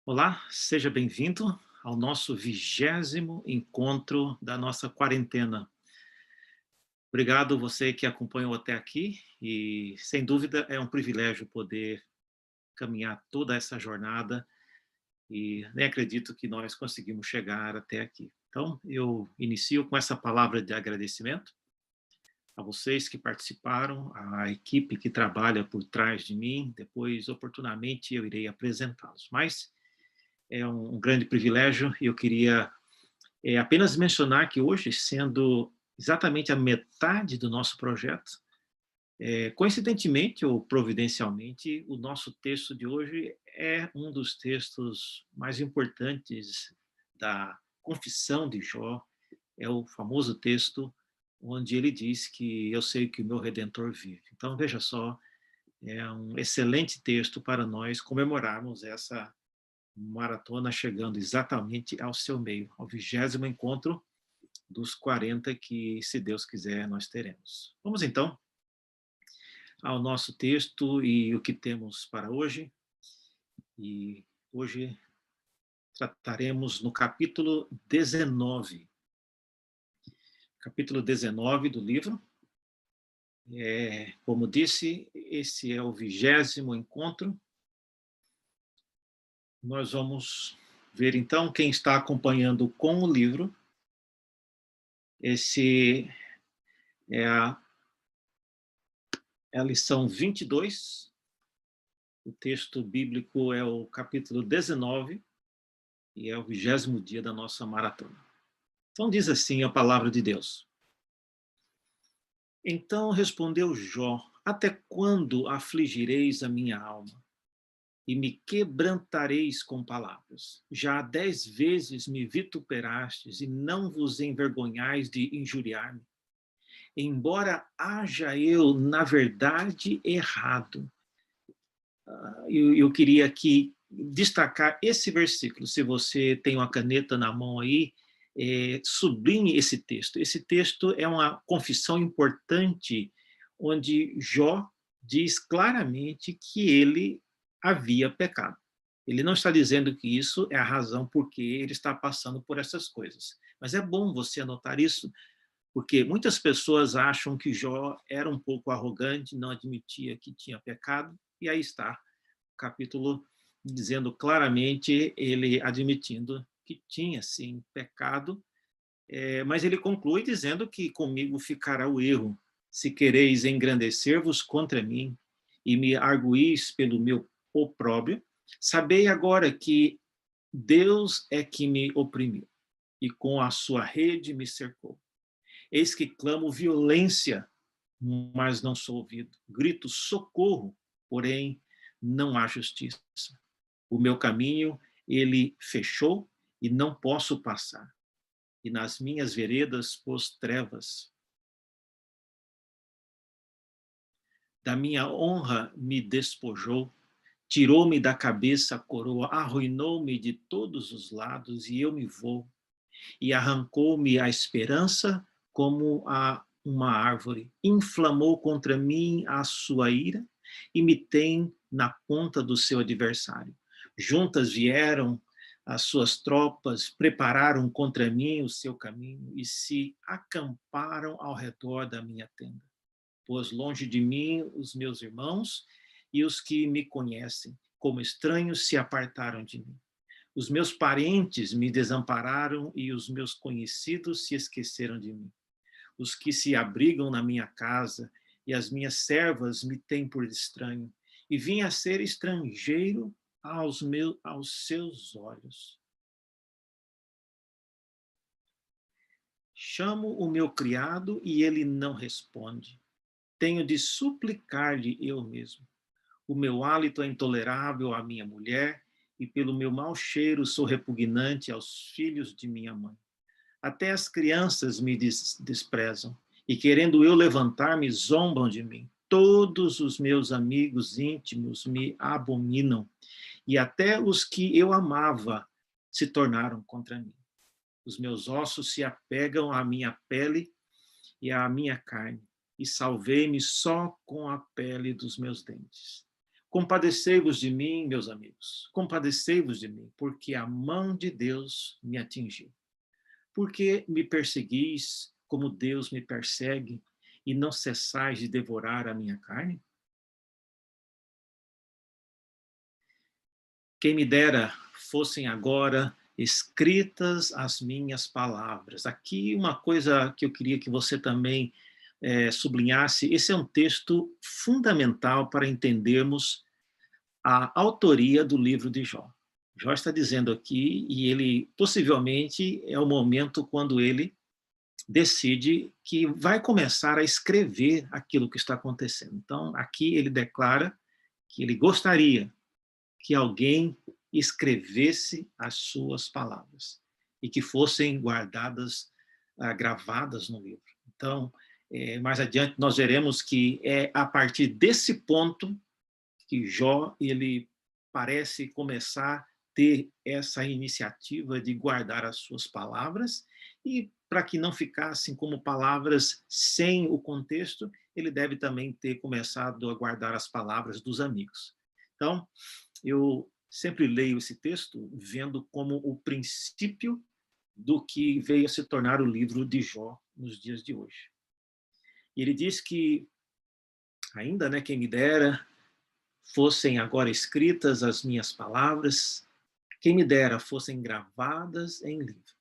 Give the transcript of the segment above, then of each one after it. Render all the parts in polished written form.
Olá, seja bem-vindo ao nosso 20º encontro da nossa quarentena. Obrigado você que acompanhou até aqui e, sem dúvida, é um privilégio poder caminhar toda essa jornada e nem acredito que nós conseguimos chegar até aqui. Então, eu inicio com essa palavra de agradecimento a vocês que participaram, à equipe que trabalha por trás de mim, depois, oportunamente, eu irei apresentá-los. Mas é um grande privilégio e eu queria apenas mencionar que hoje, sendo exatamente a metade do nosso projeto, coincidentemente ou providencialmente, o nosso texto de hoje é um dos textos mais importantes da Confissão de Jó, é o famoso texto onde ele diz que eu sei que o meu Redentor vive. Então, veja só, é um excelente texto para nós comemorarmos essa maratona chegando exatamente ao seu meio, ao 20º encontro dos 40 que, se Deus quiser, nós teremos. Vamos então ao nosso texto e o que temos para hoje. E hoje trataremos no capítulo 19. Capítulo 19 do livro. Como disse, esse é o 20º encontro. Nós vamos ver então quem está acompanhando com o livro. Esse é a lição 22. O texto bíblico é o capítulo 19 e é o 20º dia da nossa maratona. Então diz assim a palavra de Deus. Então respondeu Jó: até quando afligireis a minha alma e me quebrantareis com palavras? Já 10 vezes me vituperastes e não vos envergonhais de injuriar-me. Embora haja eu, na verdade, errado. Eu queria aqui destacar esse versículo. Se você tem uma caneta na mão aí, sublinhe esse texto. Esse texto é uma confissão importante, onde Jó diz claramente que ele havia pecado. Ele não está dizendo que isso é a razão por que ele está passando por essas coisas. Mas é bom você anotar isso, porque muitas pessoas acham que Jó era um pouco arrogante, não admitia que tinha pecado, e aí está capítulo dizendo claramente, ele admitindo que tinha, sim, pecado, mas ele conclui dizendo que comigo ficará o erro, se quereis engrandecer-vos contra mim e me arguís pelo meu opróbrio, sabei agora que Deus é que me oprimiu e com a sua rede me cercou. Eis que clamo violência, mas não sou ouvido. Grito socorro, porém não há justiça. O meu caminho ele fechou e não posso passar. E nas minhas veredas pôs trevas. Da minha honra me despojou, tirou-me da cabeça a coroa, arruinou-me de todos os lados e eu me vou. E arrancou-me a esperança como a uma árvore. Inflamou contra mim a sua ira e me tem na ponta do seu adversário. Juntas vieram as suas tropas, prepararam contra mim o seu caminho e se acamparam ao redor da minha tenda. Pôs longe de mim os meus irmãos e os que me conhecem, como estranhos, se apartaram de mim. Os meus parentes me desampararam e os meus conhecidos se esqueceram de mim. Os que se abrigam na minha casa e as minhas servas me têm por estranho, e vim a ser estrangeiro aos seus olhos. Chamo o meu criado e ele não responde. Tenho de suplicar-lhe eu mesmo. O meu hálito é intolerável à minha mulher, e pelo meu mau cheiro sou repugnante aos filhos de minha mãe. Até as crianças me desprezam, e querendo eu levantar-me, zombam de mim. Todos os meus amigos íntimos me abominam, e até os que eu amava se tornaram contra mim. Os meus ossos se apegam à minha pele e à minha carne, e salvei-me só com a pele dos meus dentes. Compadecei-vos de mim, meus amigos, compadecei-vos de mim, porque a mão de Deus me atingiu. Porque me perseguis como Deus me persegue e não cessais de devorar a minha carne? Quem me dera fossem agora escritas as minhas palavras. Aqui uma coisa que eu queria que você também sublinhasse, esse é um texto fundamental para entendermos a autoria do livro de Jó. Jó está dizendo aqui, e ele possivelmente é o momento quando ele decide que vai começar a escrever aquilo que está acontecendo. Então, aqui ele declara que ele gostaria que alguém escrevesse as suas palavras e que fossem guardadas, gravadas no livro. Então, mais adiante nós veremos que é a partir desse ponto que Jó ele parece começar a ter essa iniciativa de guardar as suas palavras e para que não ficassem como palavras sem o contexto, ele deve também ter começado a guardar as palavras dos amigos. Então, eu sempre leio esse texto vendo como o princípio do que veio a se tornar o livro de Jó nos dias de hoje. E ele diz que, ainda, né, quem me dera fossem agora escritas as minhas palavras, quem me dera fossem gravadas em livro,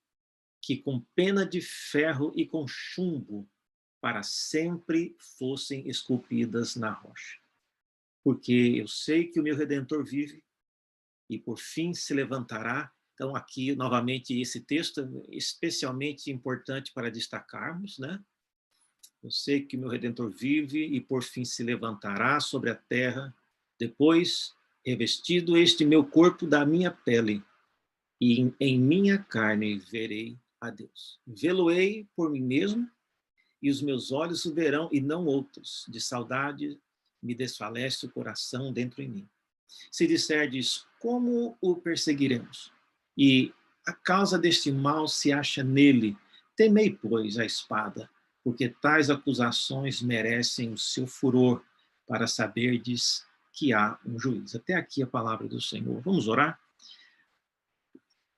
que com pena de ferro e com chumbo para sempre fossem esculpidas na rocha. Porque eu sei que o meu Redentor vive e por fim se levantará. Então aqui, novamente, esse texto é especialmente importante para destacarmos, né? Eu sei que o meu Redentor vive e por fim se levantará sobre a terra, depois, revestido este meu corpo da minha pele, e em minha carne verei a Deus. Vê-lo-ei por mim mesmo, e os meus olhos o verão, e não outros. De saudade me desfalece o coração dentro em mim. Se disserdes, como o perseguiremos? E a causa deste mal se acha nele. Temei, pois, a espada, porque tais acusações merecem o seu furor, para saberdes que há um juiz. Até aqui a palavra do Senhor. Vamos orar?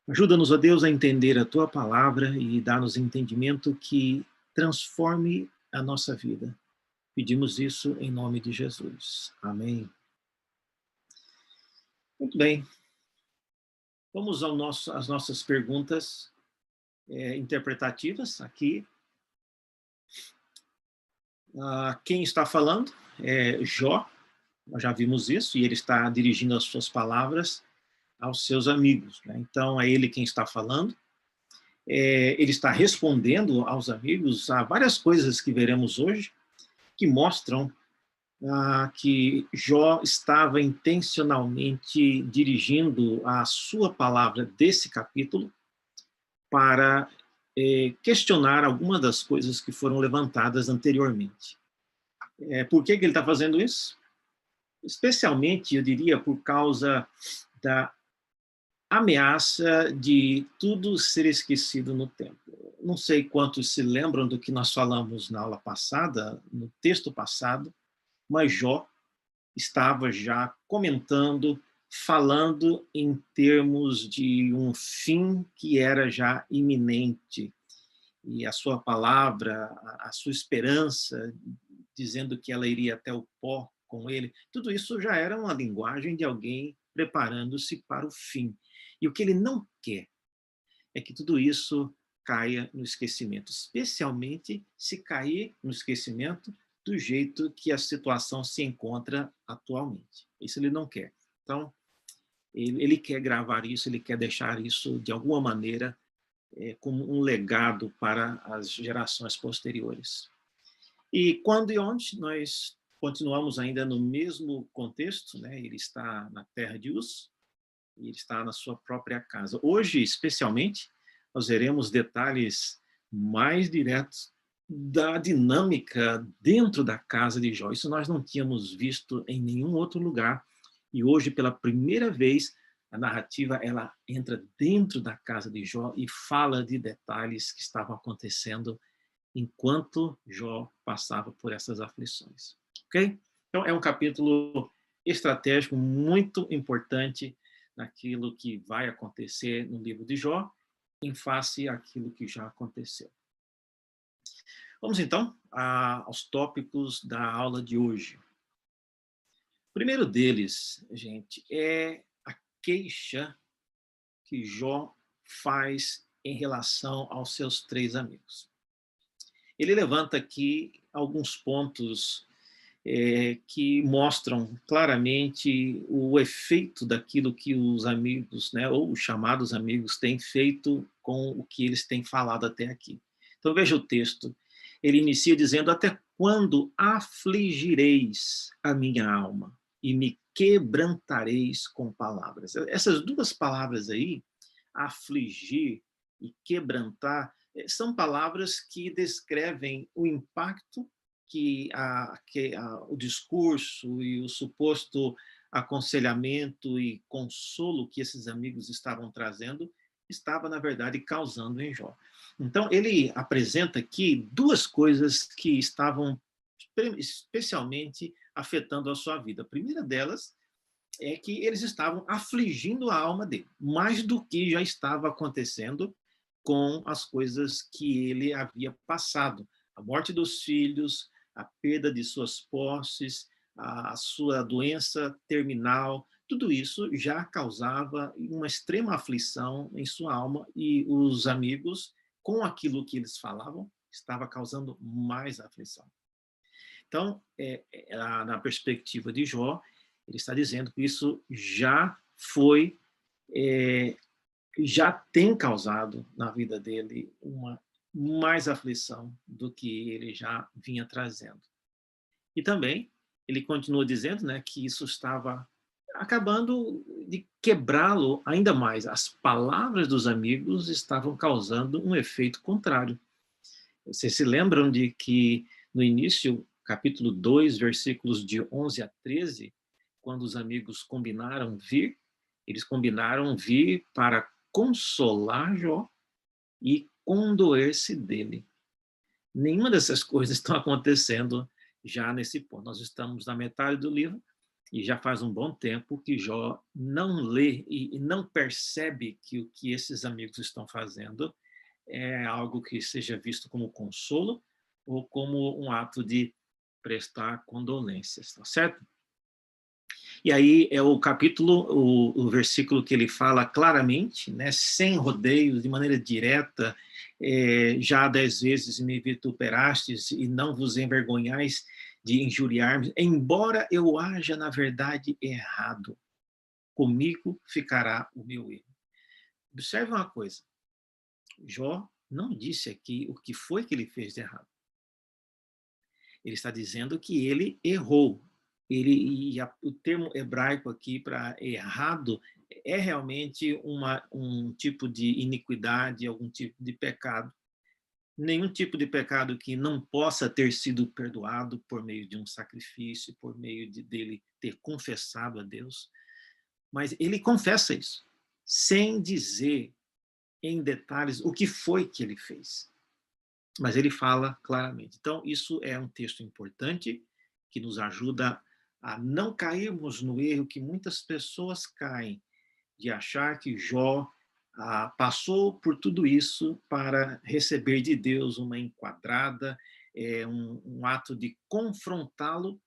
Ajuda-nos, ó Deus, a entender a tua palavra e dá-nos entendimento que transforme a nossa vida. Pedimos isso em nome de Jesus. Amém. Muito bem. Vamos às nossas perguntas interpretativas aqui. Quem está falando é Jó, nós já vimos isso, e ele está dirigindo as suas palavras aos seus amigos, né? Então, é ele quem está falando. Ele está respondendo aos amigos a várias coisas que veremos hoje, que mostram que Jó estava intencionalmente dirigindo a sua palavra desse capítulo para questionar algumas das coisas que foram levantadas anteriormente. Por que ele está fazendo isso? Especialmente, eu diria, por causa da ameaça de tudo ser esquecido no tempo. Não sei quantos se lembram do que nós falamos na aula passada, no texto passado, mas Jó estava já comentando, falando em termos de um fim que era já iminente. E a sua palavra, a sua esperança, dizendo que ela iria até o pó com ele, tudo isso já era uma linguagem de alguém preparando-se para o fim. E o que ele não quer é que tudo isso caia no esquecimento, especialmente se cair no esquecimento do jeito que a situação se encontra atualmente. Isso ele não quer. Então, ele quer gravar isso, ele quer deixar isso de alguma maneira como um legado para as gerações posteriores. E quando e onde nós continuamos ainda no mesmo contexto, né? Ele está na terra de Uz, e ele está na sua própria casa. Hoje, especialmente, nós veremos detalhes mais diretos da dinâmica dentro da casa de Jó. Isso nós não tínhamos visto em nenhum outro lugar. E hoje, pela primeira vez, a narrativa ela entra dentro da casa de Jó e fala de detalhes que estavam acontecendo enquanto Jó passava por essas aflições. Ok? Então, é um capítulo estratégico muito importante naquilo que vai acontecer no livro de Jó, em face àquilo que já aconteceu. Vamos então aos tópicos da aula de hoje. O primeiro deles, gente, é a queixa que Jó faz em relação aos seus três amigos. Ele levanta aqui alguns pontos que mostram claramente o efeito daquilo que os amigos, né, ou os chamados amigos, têm feito com o que eles têm falado até aqui. Então veja o texto. Ele inicia dizendo: até quando afligireis a minha alma e me quebrantareis com palavras? Essas duas palavras aí, afligir e quebrantar, são palavras que descrevem o impacto que o discurso e o suposto aconselhamento e consolo que esses amigos estavam trazendo estava, na verdade, causando em Jó. Então, ele apresenta aqui duas coisas que estavam especialmente afetando a sua vida. A primeira delas é que eles estavam afligindo a alma dele, mais do que já estava acontecendo com as coisas que ele havia passado. A morte dos filhos, a perda de suas posses, a sua doença terminal, tudo isso já causava uma extrema aflição em sua alma, e os amigos, com aquilo que eles falavam, estava causando mais aflição. Então, na perspectiva de Jó, ele está dizendo que isso já foi, já tem causado na vida dele uma mais aflição do que ele já vinha trazendo. E também ele continua dizendo, né, que isso estava acabando de quebrá-lo ainda mais. As palavras dos amigos estavam causando um efeito contrário. Vocês se lembram de que no início, capítulo 2, versículos de 11 a 13, quando os amigos combinaram vir, eles combinaram vir para consolar Jó e condoer-se dele. Nenhuma dessas coisas estão acontecendo já nesse ponto. Nós estamos na metade do livro e já faz um bom tempo que Jó não lê e não percebe que o que esses amigos estão fazendo é algo que seja visto como consolo ou como um ato de prestar condolências, tá certo? E aí é o capítulo, o versículo que ele fala claramente, né, sem rodeios, de maneira direta: já 10 vezes me vituperastes e não vos envergonhais de injuriar-me, embora eu haja na verdade errado, comigo ficará o meu erro. Observe uma coisa, Jó não disse aqui o que foi que ele fez de errado. Ele está dizendo que ele errou. O termo hebraico aqui para errado é realmente um tipo de iniquidade, algum tipo de pecado. Nenhum tipo de pecado que não possa ter sido perdoado por meio de um sacrifício, por meio dele ter confessado a Deus. Mas ele confessa isso, sem dizer em detalhes o que foi que ele fez. Mas ele fala claramente. Então, isso é um texto importante que nos ajuda a não cairmos no erro que muitas pessoas caem, de achar que Jó passou por tudo isso para receber de Deus uma enquadrada, um ato de confrontá-lo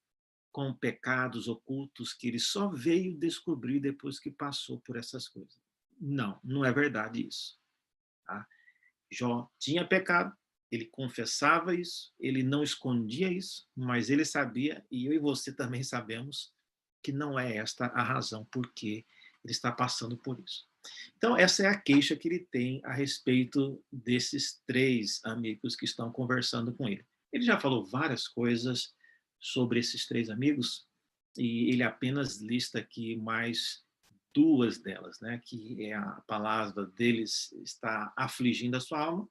com pecados ocultos que ele só veio descobrir depois que passou por essas coisas. Não, não é verdade isso. Tá? Jó tinha pecado, ele confessava isso, ele não escondia isso, mas ele sabia, e eu e você também sabemos, que não é esta a razão por que ele está passando por isso. Então, essa é a queixa que ele tem a respeito desses três amigos que estão conversando com ele. Ele já falou várias coisas sobre esses três amigos, e ele apenas lista aqui mais duas delas, né? Que é a palavra deles está afligindo a sua alma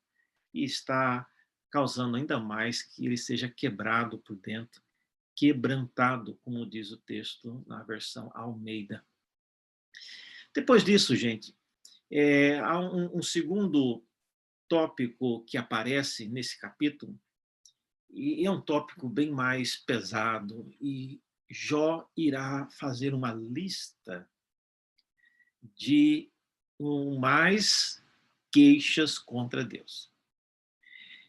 e está causando ainda mais que ele seja quebrado por dentro, quebrantado, como diz o texto na versão Almeida. Depois disso, gente, há um segundo tópico que aparece nesse capítulo, e é um tópico bem mais pesado, e Jó irá fazer uma lista de mais queixas contra Deus.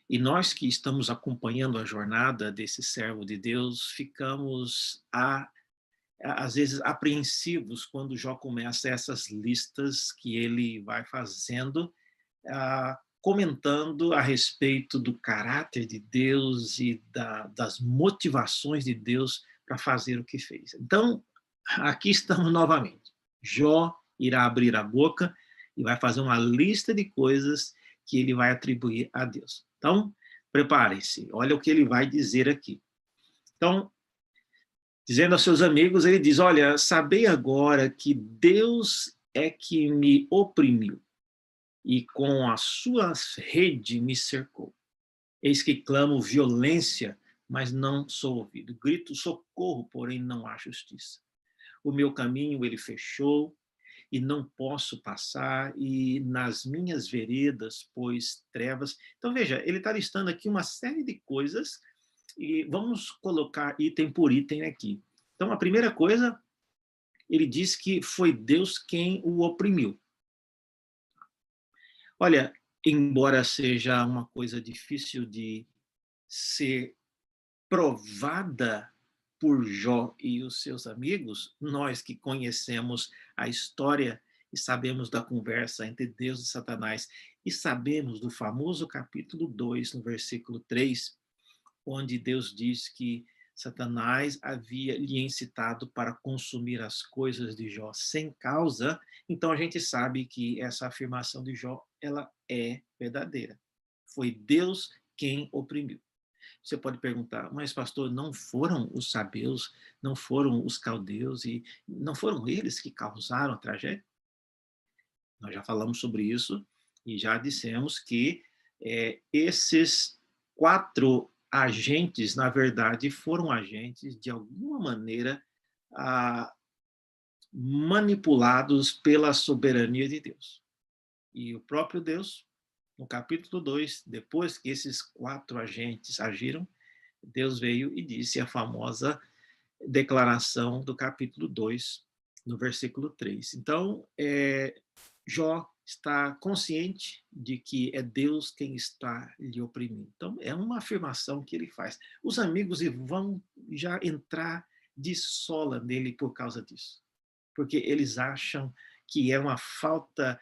E nós que estamos acompanhando a jornada desse servo de Deus, ficamos, às vezes, apreensivos quando Jó começa essas listas que ele vai fazendo, comentando a respeito do caráter de Deus e das motivações de Deus para fazer o que fez. Então, aqui estamos novamente. Jó irá abrir a boca e vai fazer uma lista de coisas que ele vai atribuir a Deus. Então, preparem-se, olha o que ele vai dizer aqui. Então, dizendo aos seus amigos, ele diz: olha, sabei agora que Deus é que me oprimiu e com a sua rede me cercou. Eis que clamo violência, mas não sou ouvido. Grito socorro, porém não há justiça. O meu caminho ele fechou e não posso passar, e nas minhas veredas pôs trevas. Então, veja, ele está listando aqui uma série de coisas, e vamos colocar item por item aqui. Então, a primeira coisa, ele diz que foi Deus quem o oprimiu. Olha, embora seja uma coisa difícil de ser provada por Jó e os seus amigos, nós que conhecemos a história e sabemos da conversa entre Deus e Satanás, e sabemos do famoso capítulo 2, no versículo 3, onde Deus diz que Satanás havia lhe incitado para consumir as coisas de Jó sem causa. Então a gente sabe que essa afirmação de Jó, ela é verdadeira. Foi Deus quem oprimiu. Você pode perguntar: mas pastor, não foram os sabeus, não foram os caldeus, e não foram eles que causaram a tragédia? Nós já falamos sobre isso e já dissemos que esses 4 agentes, na verdade, foram agentes, de alguma maneira, manipulados pela soberania de Deus. E o próprio Deus, no capítulo 2, depois que esses 4 agentes agiram, Deus veio e disse a famosa declaração do capítulo 2, no versículo 3. Então, Jó está consciente de que é Deus quem está lhe oprimindo. Então, é uma afirmação que ele faz. Os amigos vão já entrar de sola nele por causa disso, porque eles acham que é uma falta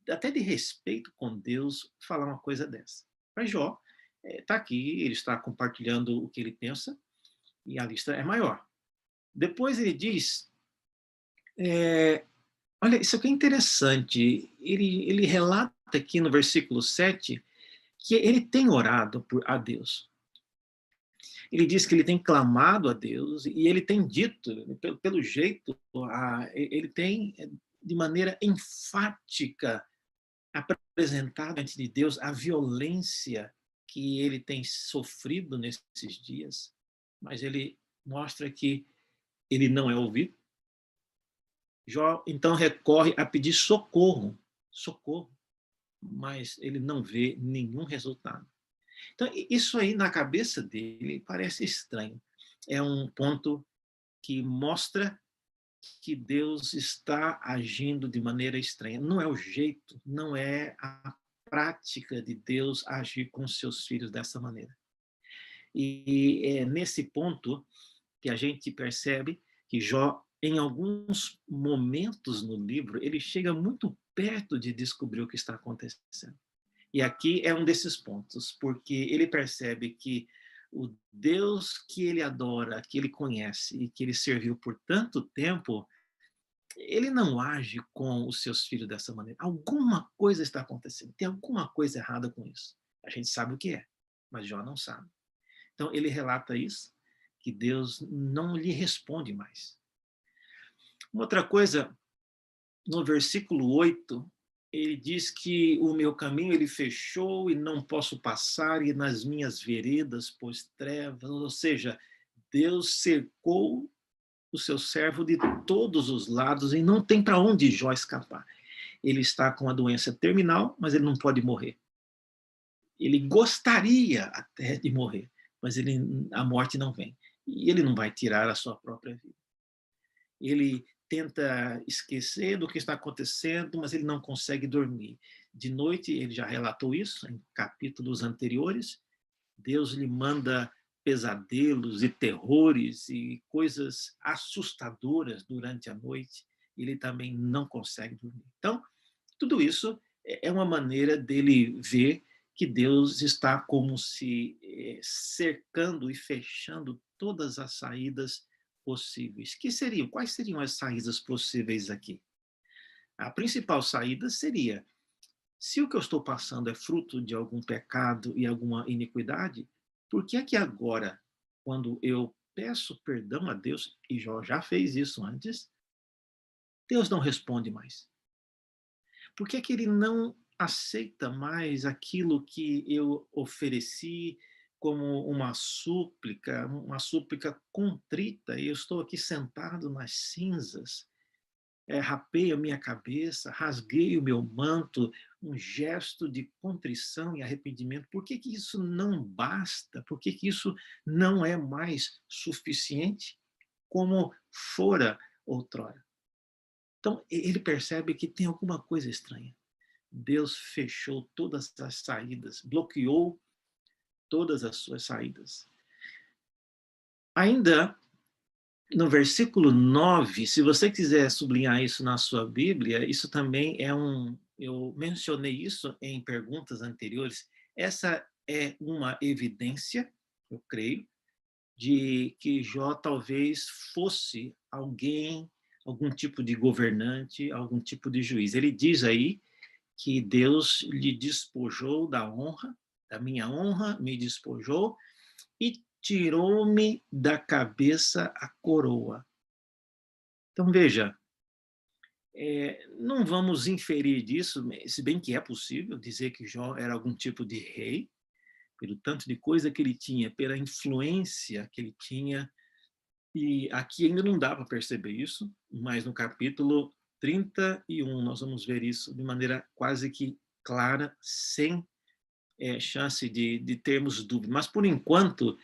até de respeito com Deus falar uma coisa dessa. Mas Jó está aqui, ele está compartilhando o que ele pensa, e a lista é maior. Depois ele diz, olha, isso aqui é interessante, ele relata aqui no versículo 7 que ele tem orado a Deus. Ele diz que ele tem clamado a Deus e ele tem dito, pelo jeito, ele tem, de maneira enfática, apresentado diante de Deus a violência que ele tem sofrido nesses dias, mas ele mostra que ele não é ouvido. Jó, então, recorre a pedir socorro, mas ele não vê nenhum resultado. Então, isso aí na cabeça dele parece estranho. É um ponto que mostra que Deus está agindo de maneira estranha. Não é o jeito, não é a prática de Deus agir com seus filhos dessa maneira. E é nesse ponto que a gente percebe que Jó, em alguns momentos no livro, ele chega muito perto de descobrir o que está acontecendo. E aqui é um desses pontos, porque ele percebe que o Deus que ele adora, que ele conhece e que ele serviu por tanto tempo, ele não age com os seus filhos dessa maneira. Alguma coisa está acontecendo, tem alguma coisa errada com isso. A gente sabe o que é, mas Jó não sabe. Então ele relata isso, que Deus não lhe responde mais. Uma outra coisa, no versículo 8, ele diz que o meu caminho ele fechou e não posso passar, e nas minhas veredas pôs trevas, ou seja, Deus cercou o seu servo de todos os lados e não tem para onde Jó escapar. Ele está com a doença terminal, mas ele não pode morrer. Ele gostaria até de morrer, mas a morte não vem. e ele não vai tirar a sua própria vida. Ele tenta esquecer do que está acontecendo, mas ele não consegue dormir. De noite, ele já relatou isso em capítulos anteriores, Deus lhe manda pesadelos e terrores e coisas assustadoras durante a noite, ele também não consegue dormir. Então, tudo isso é uma maneira dele ver que Deus está como se cercando e fechando todas as saídas possíveis. Quais seriam as saídas possíveis aqui? A principal saída seria: se o que eu estou passando é fruto de algum pecado e alguma iniquidade, por que é que agora, quando eu peço perdão a Deus, e Jó já fez isso antes, Deus não responde mais? Por que é que ele não aceita mais aquilo que eu ofereci como uma súplica contrita, e eu estou aqui sentado nas cinzas, rapei a minha cabeça, rasguei o meu manto, um gesto de contrição e arrependimento. Por que que isso não basta? Por que que isso não é mais suficiente como fora outrora? Então, ele percebe que tem alguma coisa estranha. Deus fechou todas as saídas, bloqueou todas as suas saídas. Ainda no versículo 9, se você quiser sublinhar isso na sua Bíblia, isso também é eu mencionei isso em perguntas anteriores, essa é uma evidência, eu creio, de que Jó talvez fosse algum tipo de governante, algum tipo de juiz. Ele diz aí que Deus lhe despojou da minha honra, me despojou e tirou-me da cabeça a coroa. Então, veja, não vamos inferir disso, se bem que é possível dizer que Jó era algum tipo de rei, pelo tanto de coisa que ele tinha, pela influência que ele tinha, e aqui ainda não dá para perceber isso, mas no capítulo 31 nós vamos ver isso de maneira quase que clara, sem chance de termos dúvida. Mas, por enquanto,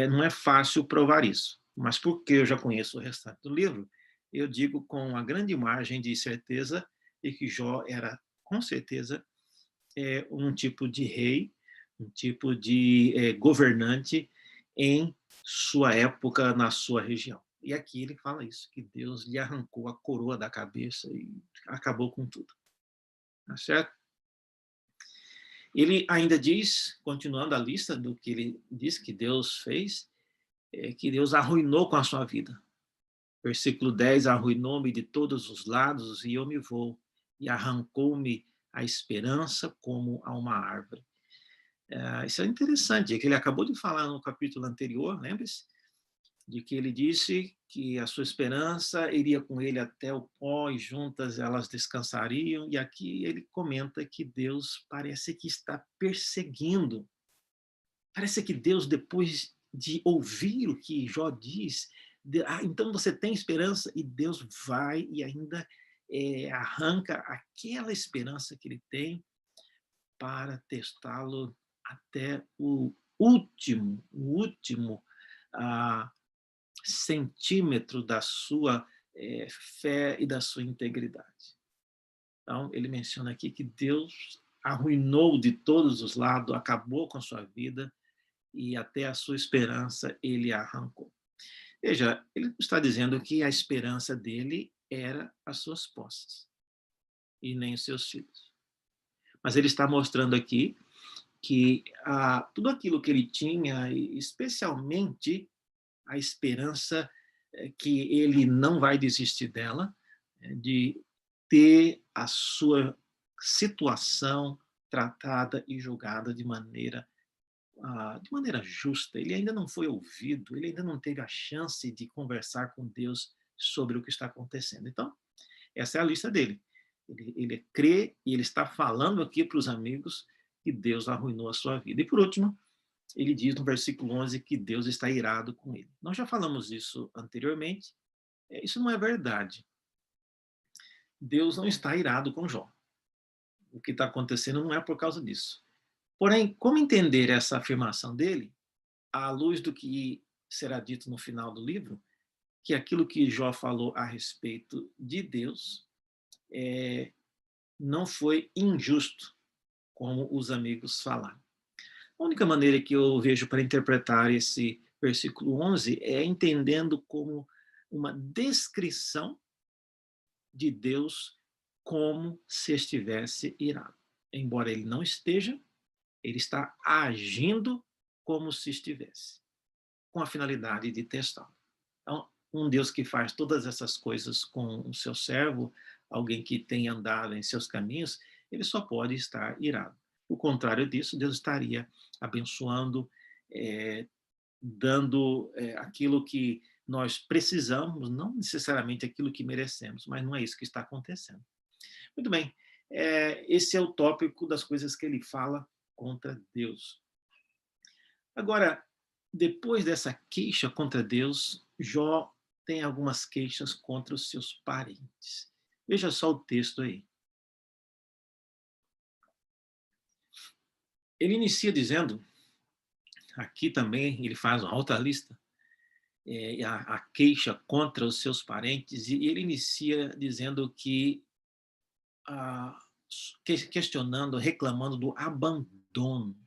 não é fácil provar isso. Mas porque eu já conheço o restante do livro, eu digo com a grande margem de certeza de que Jó era, com certeza, um tipo de rei, um tipo de governante em sua época, na sua região. E aqui ele fala isso, que Deus lhe arrancou a coroa da cabeça e acabou com tudo. Tá certo? Ele ainda diz, continuando a lista do que ele diz que Deus fez, que Deus arruinou com a sua vida. Versículo 10, arruinou-me de todos os lados e eu me vou, e arrancou-me a esperança como a uma árvore. Isso é interessante, é que ele acabou de falar no capítulo anterior, lembre-se, de que ele disse que a sua esperança iria com ele até o pó e juntas elas descansariam, e aqui ele comenta que Deus parece que está perseguindo. Parece que Deus, depois de ouvir o que Jó diz, então você tem esperança, e Deus vai e ainda arranca aquela esperança que ele tem para testá-lo até o último ah, centímetro da sua fé e da sua integridade. Então, ele menciona aqui que Deus arruinou de todos os lados, acabou com a sua vida e até a sua esperança ele arrancou. Veja, ele está dizendo que a esperança dele era as suas posses e nem os seus filhos. Mas ele está mostrando aqui que tudo aquilo que ele tinha, especialmente a esperança que ele não vai desistir dela, de ter a sua situação tratada e julgada de maneira justa. Ele ainda não foi ouvido, ele ainda não teve a chance de conversar com Deus sobre o que está acontecendo. Então, essa é a lista dele. Ele crê e ele está falando aqui para os amigos que Deus arruinou a sua vida. E, por último, ele diz no versículo 11 que Deus está irado com ele. Nós já falamos isso anteriormente. Isso não é verdade. Deus não está irado com Jó. O que está acontecendo não é por causa disso. Porém, como entender essa afirmação dele à luz do que será dito no final do livro, que aquilo que Jó falou a respeito de Deus não foi injusto, como os amigos falaram. A única maneira que eu vejo para interpretar esse versículo 11 é entendendo como uma descrição de Deus como se estivesse irado. Embora ele não esteja, ele está agindo como se estivesse, com a finalidade de testá-lo. Então, um Deus que faz todas essas coisas com o seu servo, alguém que tem andado em seus caminhos, ele só pode estar irado. O contrário disso, Deus estaria abençoando, dando aquilo que nós precisamos, não necessariamente aquilo que merecemos, mas não é isso que está acontecendo. Muito bem, esse é o tópico das coisas que ele fala contra Deus. Agora, depois dessa queixa contra Deus, Jó tem algumas queixas contra os seus parentes. Veja só o texto aí. Ele inicia dizendo, aqui também ele faz uma outra lista, a queixa contra os seus parentes, e ele inicia dizendo que, questionando, reclamando do abandono.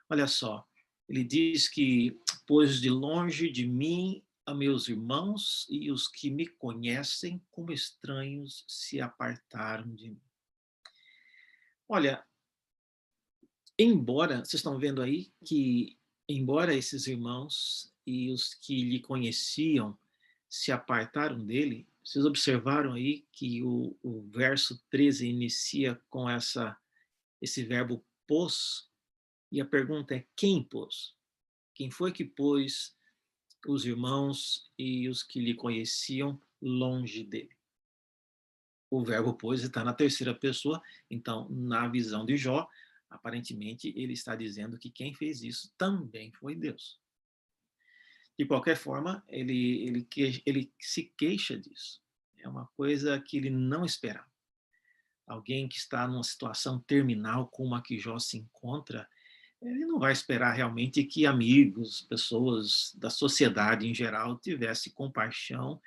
Olha só, ele diz que, pois de longe de mim a meus irmãos e os que me conhecem como estranhos se apartaram de mim. Olha, embora, vocês estão vendo aí que, embora esses irmãos e os que lhe conheciam se apartaram dele, vocês observaram aí que o verso 13 inicia com esse verbo pôs, e a pergunta é: quem pôs? Quem foi que pôs os irmãos e os que lhe conheciam longe dele? O verbo pôs está na terceira pessoa, então, na visão de Jó, aparentemente ele está dizendo que quem fez isso também foi Deus. De qualquer forma, ele se queixa disso. É uma coisa que ele não esperava. Alguém que está numa situação terminal como a que Jó se encontra, ele não vai esperar realmente que amigos, pessoas da sociedade em geral tivesse compaixão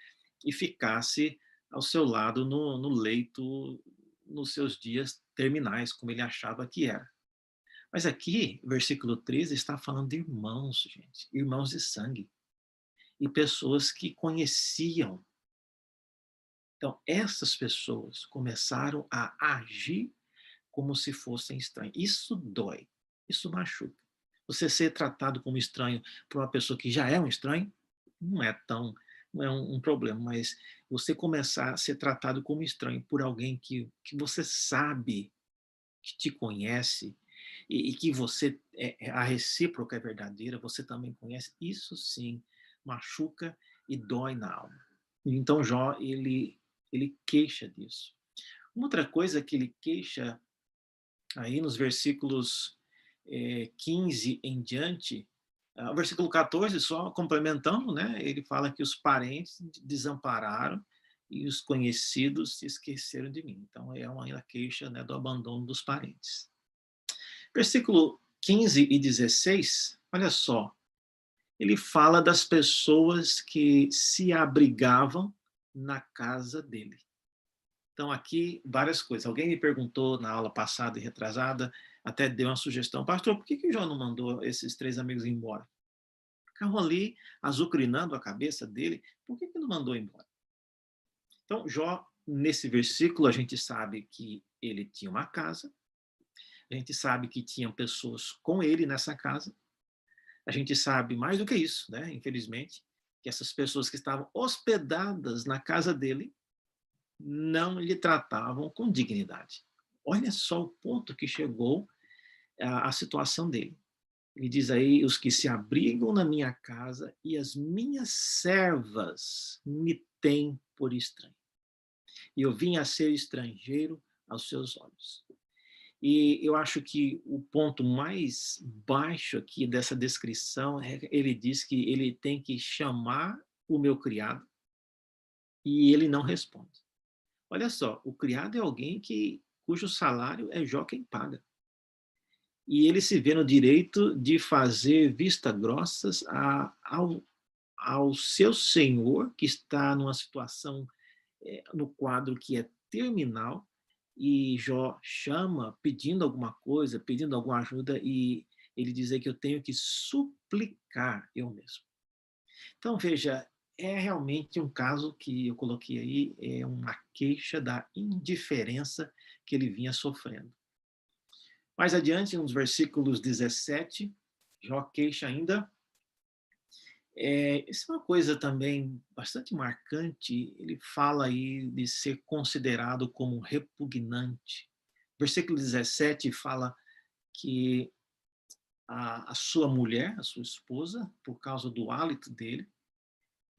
e ficasse ao seu lado no leito nos seus dias terminais, como ele achava que era. Mas aqui, versículo 13, está falando de irmãos, gente, irmãos de sangue, e pessoas que conheciam. Então, essas pessoas começaram a agir como se fossem estranhos. Isso dói, isso machuca. Você ser tratado como estranho por uma pessoa que já é um estranho, não é um problema, mas você começar a ser tratado como estranho por alguém que você sabe, que te conhece, e que você, a recíproca é verdadeira, você também conhece, isso sim machuca e dói na alma. Então Jó, ele queixa disso. Uma outra coisa que ele queixa aí nos versículos 15 em diante, o versículo 14, só complementando, né, ele fala que os parentes desampararam e os conhecidos se esqueceram de mim. Então, é uma queixa, né, do abandono dos parentes. Versículo 15 e 16, olha só, ele fala das pessoas que se abrigavam na casa dele. Então, aqui, várias coisas. Alguém me perguntou na aula passada e retrasada, até deu uma sugestão: pastor, por que Jó não mandou esses 3 amigos embora? Ficavam ali azucrinando a cabeça dele, por que não mandou embora? Então, Jó, nesse versículo, a gente sabe que ele tinha uma casa, a gente sabe que tinham pessoas com ele nessa casa, a gente sabe mais do que isso, né? Infelizmente, que essas pessoas que estavam hospedadas na casa dele não lhe tratavam com dignidade. Olha só o ponto que chegou a situação dele. Ele diz aí: os que se abrigam na minha casa e as minhas servas me têm por estranho. E eu vim a ser estrangeiro aos seus olhos. E eu acho que o ponto mais baixo aqui dessa descrição é ele diz que ele tem que chamar o meu criado e ele não responde. Olha só, o criado é alguém cujo salário é Jó quem paga. E ele se vê no direito de fazer vista grossas ao seu senhor, que está numa situação, no quadro que é terminal, e Jó chama pedindo alguma coisa, pedindo alguma ajuda, e ele diz aí que eu tenho que suplicar eu mesmo. Então, veja, é realmente um caso que eu coloquei aí, é uma queixa da indiferença que ele vinha sofrendo. Mais adiante, nos versículos 17, Jó queixa ainda. Isso é uma coisa também bastante marcante. Ele fala aí de ser considerado como repugnante. Versículo 17 fala que a sua mulher, a sua esposa, por causa do hálito dele,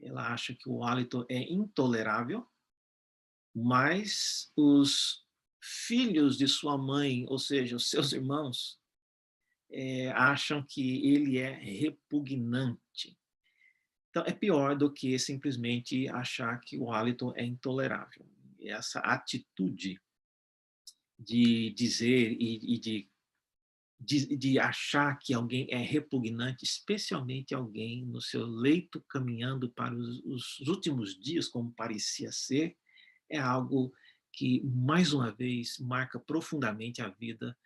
ela acha que o hálito é intolerável, mas os filhos de sua mãe, ou seja, os seus irmãos, acham que ele é repugnante. Então, é pior do que simplesmente achar que o hálito é intolerável. Essa atitude de dizer de achar que alguém é repugnante, especialmente alguém no seu leito caminhando para os últimos dias, como parecia ser, é algo que, mais uma vez, marca profundamente a vida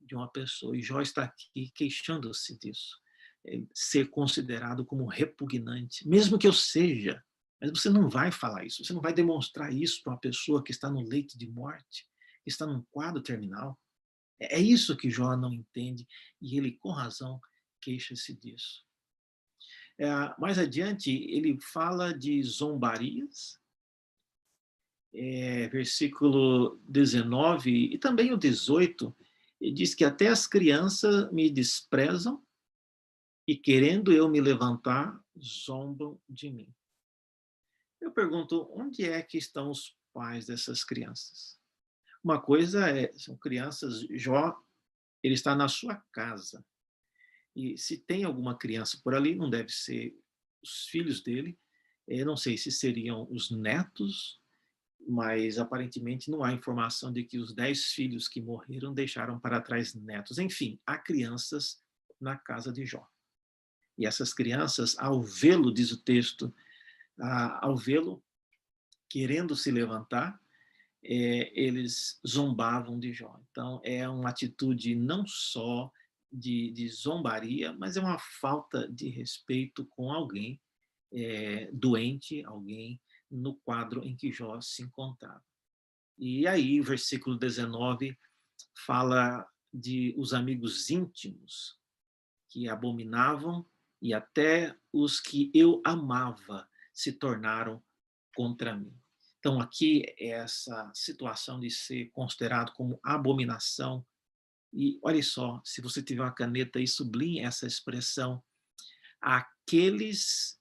de uma pessoa. E Jó está aqui queixando-se disso. Ser considerado como repugnante, mesmo que eu seja, mas você não vai falar isso, você não vai demonstrar isso para uma pessoa que está no leito de morte, que está num quadro terminal. É isso que Jó não entende, e ele, com razão, queixa-se disso. Mais adiante, ele fala de zombarias, versículo 19 e também o 18, ele diz que até as crianças me desprezam e, querendo eu me levantar, zombam de mim. Eu pergunto, onde é que estão os pais dessas crianças? Uma coisa são crianças, Jó, ele está na sua casa. E se tem alguma criança por ali, não deve ser os filhos dele, eu não sei se seriam os netos, mas aparentemente não há informação de que os 10 filhos que morreram deixaram para trás netos. Enfim, há crianças na casa de Jó. E essas crianças, ao vê-lo, diz o texto, ao vê-lo querendo se levantar, eles zombavam de Jó. Então, é uma atitude não só de zombaria, mas é uma falta de respeito com alguém doente, alguém no quadro em que Jó se encontrava. E aí, o versículo 19 fala de os amigos íntimos que abominavam, e até os que eu amava se tornaram contra mim. Então, aqui, essa situação de ser considerado como abominação. E olha só, se você tiver uma caneta aí, sublinhe essa expressão: aqueles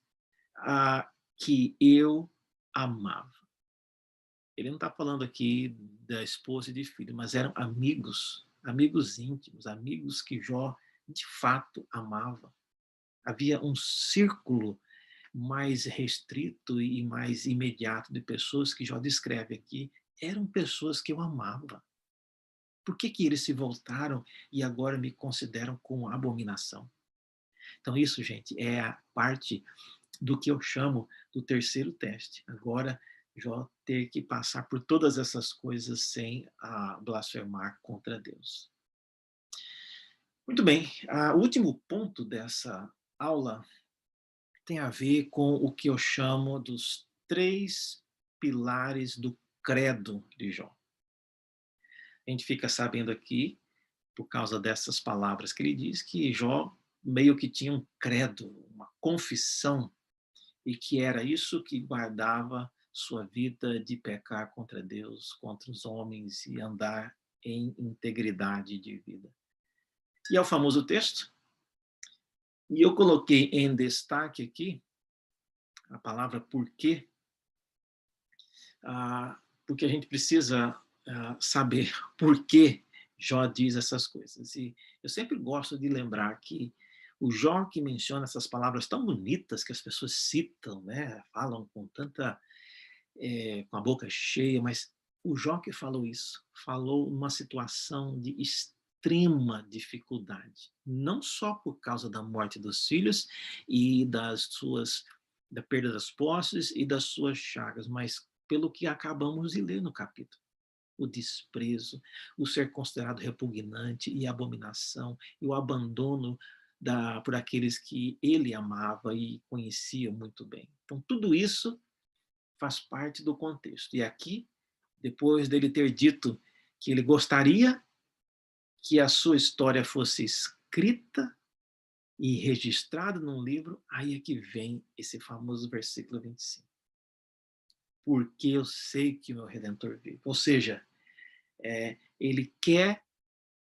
que eu amava. Ele não está falando aqui da esposa e de filho, mas eram amigos, amigos íntimos, amigos que Jó de fato amava. Havia um círculo mais restrito e mais imediato de pessoas que Jó descreve aqui. Eram pessoas que eu amava. Por que eles se voltaram e agora me consideram como abominação? Então, isso, gente, é a parte do que eu chamo do terceiro teste. Agora, Jó ter que passar por todas essas coisas sem blasfemar contra Deus. Muito bem, o último ponto dessa aula tem a ver com o que eu chamo dos 3 pilares do credo de Jó. A gente fica sabendo aqui, por causa dessas palavras que ele diz, que Jó meio que tinha um credo, uma confissão, e que era isso que guardava sua vida de pecar contra Deus, contra os homens e andar em integridade de vida. E é o famoso texto. E eu coloquei em destaque aqui a palavra porquê, porque a gente precisa saber por que Jó diz essas coisas. E eu sempre gosto de lembrar que o Jó que menciona essas palavras tão bonitas que as pessoas citam, né, falam com tanta com a boca cheia, mas o Jó que falou isso, falou numa situação de extrema dificuldade, não só por causa da morte dos filhos e das suas da perda das posses e das suas chagas, mas pelo que acabamos de ler no capítulo. O desprezo, o ser considerado repugnante e abominação, e o abandono por aqueles que ele amava e conhecia muito bem. Então, tudo isso faz parte do contexto. E aqui, depois dele ter dito que ele gostaria que a sua história fosse escrita e registrada num livro, aí é que vem esse famoso versículo 25. Porque eu sei que o meu Redentor vive. Ou seja, ele quer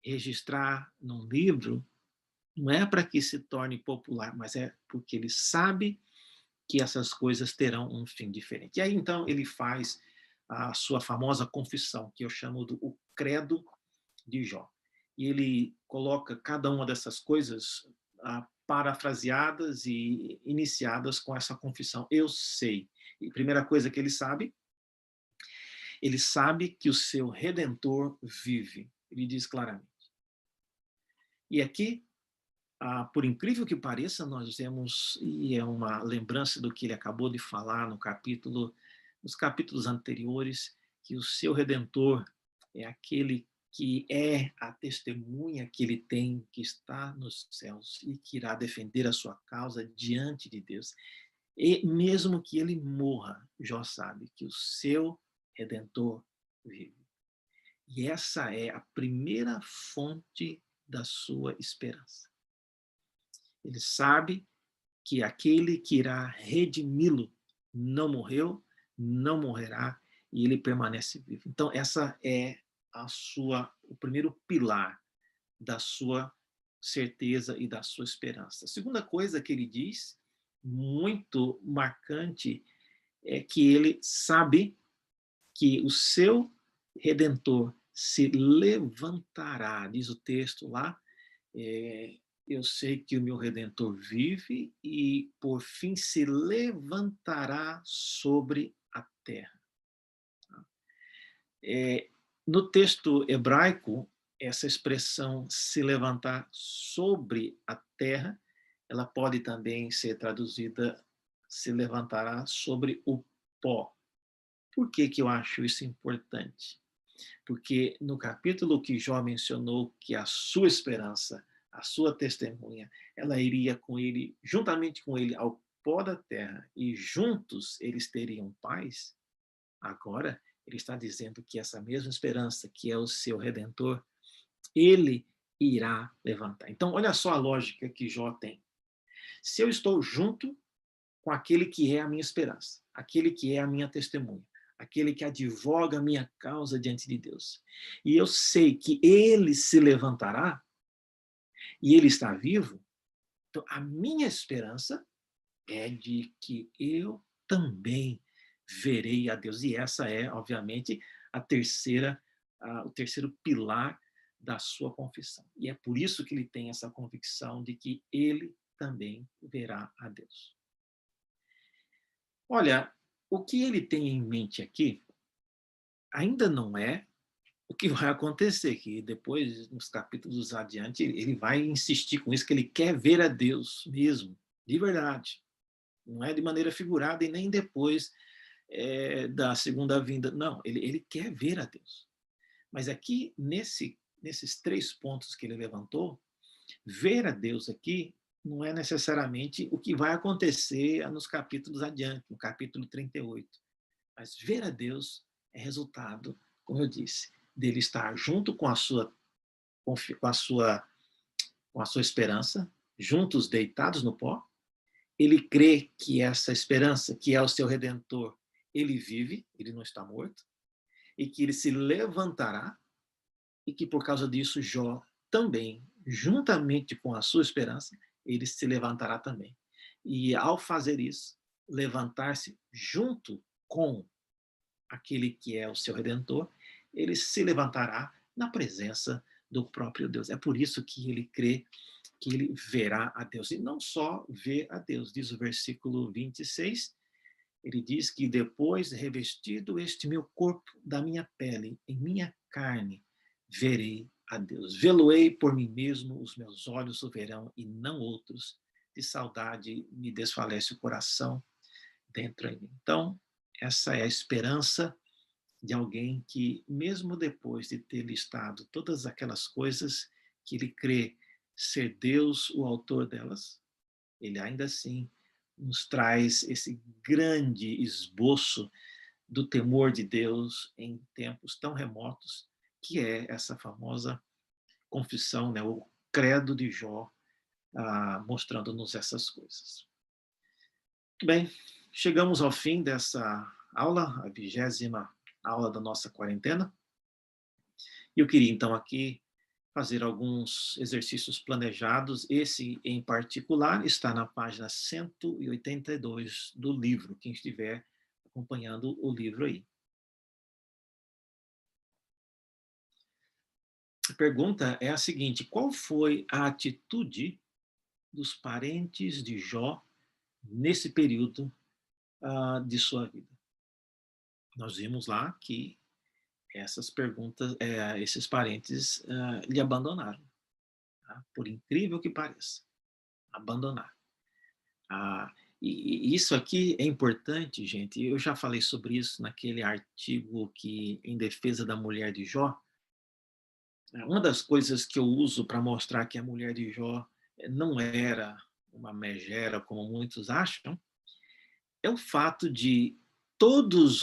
registrar num livro, não é para que se torne popular, mas é porque ele sabe que essas coisas terão um fim diferente. E aí, então, ele faz a sua famosa confissão, que eu chamo do o credo de Jó. E ele coloca cada uma dessas coisas parafraseadas e iniciadas com essa confissão. Eu sei. E a primeira coisa que ele sabe que o seu Redentor vive. Ele diz claramente. E aqui, por incrível que pareça, nós vemos, e é uma lembrança do que ele acabou de falar nos capítulos anteriores, que o seu Redentor é aquele que é a testemunha que ele tem, que está nos céus e que irá defender a sua causa diante de Deus. E mesmo que ele morra, Jó sabe que o seu Redentor vive. E essa é a primeira fonte da sua esperança. Ele sabe que aquele que irá redimi-lo não morreu, não morrerá, e ele permanece vivo. Então, essa é o primeiro pilar da sua certeza e da sua esperança. A segunda coisa que ele diz, muito marcante, é que ele sabe que o seu Redentor se levantará, diz o texto lá, eu sei que o meu Redentor vive e, por fim, se levantará sobre a terra. No texto hebraico, essa expressão se levantar sobre a terra, ela pode também ser traduzida se levantará sobre o pó. Por que que eu acho isso importante? Porque no capítulo que Jó mencionou que a sua esperança, a sua testemunha, ela iria com ele, juntamente com ele, ao pó da terra, e juntos eles teriam paz. Agora, ele está dizendo que essa mesma esperança, que é o seu Redentor, ele irá levantar. Então, olha só a lógica que Jó tem. Se eu estou junto com aquele que é a minha esperança, aquele que é a minha testemunha, aquele que advoga a minha causa diante de Deus, e eu sei que ele se levantará, e ele está vivo, então a minha esperança é de que eu também verei a Deus. E essa é, obviamente, o terceiro pilar da sua confissão. E é por isso que ele tem essa convicção de que ele também verá a Deus. Olha, o que ele tem em mente aqui ainda não é o que vai acontecer, que depois, nos capítulos adiante, ele vai insistir com isso, que ele quer ver a Deus mesmo, de verdade. Não é de maneira figurada e nem depois da segunda vinda. Não, ele quer ver a Deus. Mas aqui, nesses 3 pontos que ele levantou, ver a Deus aqui não é necessariamente o que vai acontecer nos capítulos adiante, no capítulo 38. Mas ver a Deus é resultado, como eu disse, dele estar junto com a sua esperança, juntos deitados no pó. Ele crê que essa esperança, que é o seu Redentor, ele vive, ele não está morto, e que ele se levantará, e que por causa disso Jó também, juntamente com a sua esperança, ele se levantará também. E ao fazer isso, levantar-se junto com aquele que é o seu Redentor, ele se levantará na presença do próprio Deus. É por isso que ele crê que ele verá a Deus. E não só vê a Deus, diz o versículo 26, ele diz que depois, revestido este meu corpo da minha pele, em minha carne, verei a Deus. Vê-lo-ei por mim mesmo, os meus olhos o verão e não outros. De saudade me desfalece o coração, dentro de mim. Então, essa é a esperança de alguém que, mesmo depois de ter listado todas aquelas coisas que ele crê ser Deus o autor delas, ele ainda assim nos traz esse grande esboço do temor de Deus em tempos tão remotos, que é essa famosa confissão, né, o credo de Jó, mostrando-nos essas coisas. Muito bem, chegamos ao fim dessa aula, a 20ª aula da nossa quarentena. E eu queria, então, aqui fazer alguns exercícios planejados. Esse, em particular, está na página 182 do livro, quem estiver acompanhando o livro aí. A pergunta é a seguinte: qual foi a atitude dos parentes de Jó nesse período de sua vida? Nós vimos lá que essas perguntas, esses parentes lhe abandonaram, tá? Por incrível que pareça, abandonaram. E isso aqui é importante, gente. Eu já falei sobre isso naquele artigo que em defesa da mulher de Jó. Uma das coisas que eu uso para mostrar que a mulher de Jó não era uma megera, como muitos acham, é o fato de todos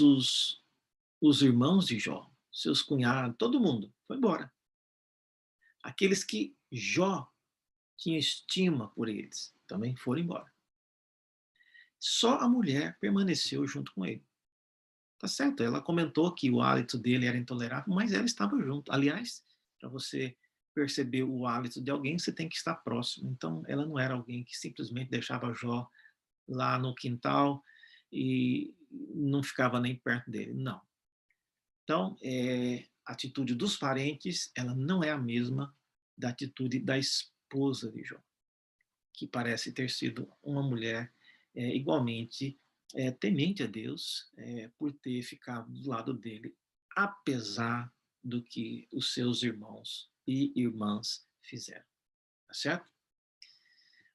os irmãos de Jó, seus cunhados, todo mundo foi embora. Aqueles que Jó tinha estima por eles também foram embora. Só a mulher permaneceu junto com ele. Tá certo, ela comentou que o hálito dele era intolerável, mas ela estava junto. Aliás, para você perceber o hálito de alguém, você tem que estar próximo. Então, ela não era alguém que simplesmente deixava Jó lá no quintal e não ficava nem perto dele. Não. Então, a atitude dos parentes, ela não é a mesma da atitude da esposa de Jó, que parece ter sido uma mulher igualmente temente a Deus por ter ficado do lado dele, apesar do que os seus irmãos e irmãs fizeram. Tá certo?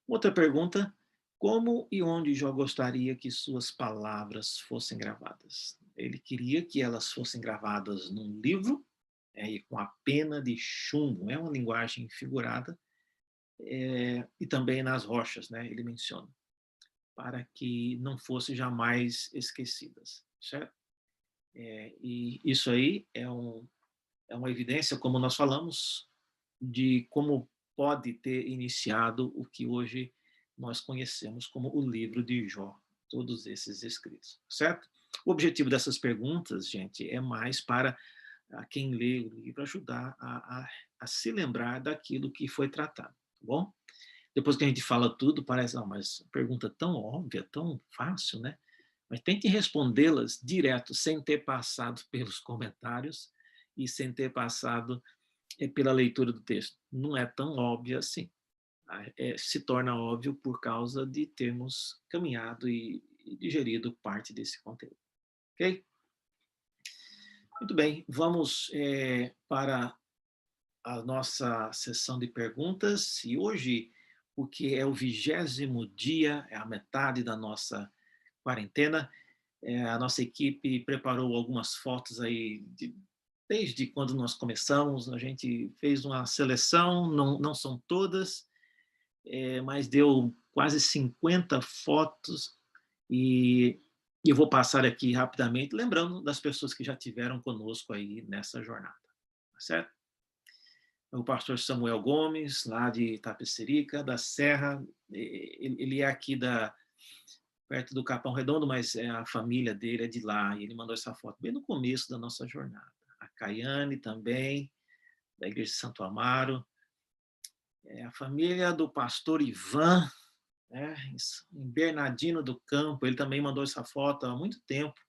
Outra pergunta: como e onde Jó gostaria que suas palavras fossem gravadas? Ele queria que elas fossem gravadas num livro, e com a pena de chumbo, é uma linguagem figurada, e também nas rochas, né, ele menciona, para que não fossem jamais esquecidas, certo? E isso aí é uma evidência, como nós falamos, de como pode ter iniciado o que hoje nós conhecemos como o livro de Jó, todos esses escritos, certo? O objetivo dessas perguntas, gente, é mais para quem lê o livro ajudar a se lembrar daquilo que foi tratado, tá bom? Depois que a gente fala tudo, parece, não, mas pergunta tão óbvia, tão fácil, né? Mas tente respondê-las direto, sem ter passado pelos comentários e sem ter passado pela leitura do texto. Não é tão óbvio assim. Se torna óbvio por causa de termos caminhado e digerido parte desse conteúdo. Ok? Muito bem, vamos para a nossa sessão de perguntas. E hoje, o que é o 20º dia, é a metade da nossa quarentena, a nossa equipe preparou algumas fotos aí desde quando nós começamos. A gente fez uma seleção, não são todas, mas deu quase 50 fotos e eu vou passar aqui rapidamente, lembrando das pessoas que já tiveram conosco aí nessa jornada, tá certo? O pastor Samuel Gomes, lá de Itapecerica, da Serra, ele é aqui perto do Capão Redondo, mas a família dele é de lá, e ele mandou essa foto bem no começo da nossa jornada. A Caiane também, da Igreja de Santo Amaro, a família do pastor Ivan, em Bernardino do Campo, ele também mandou essa foto há muito tempo,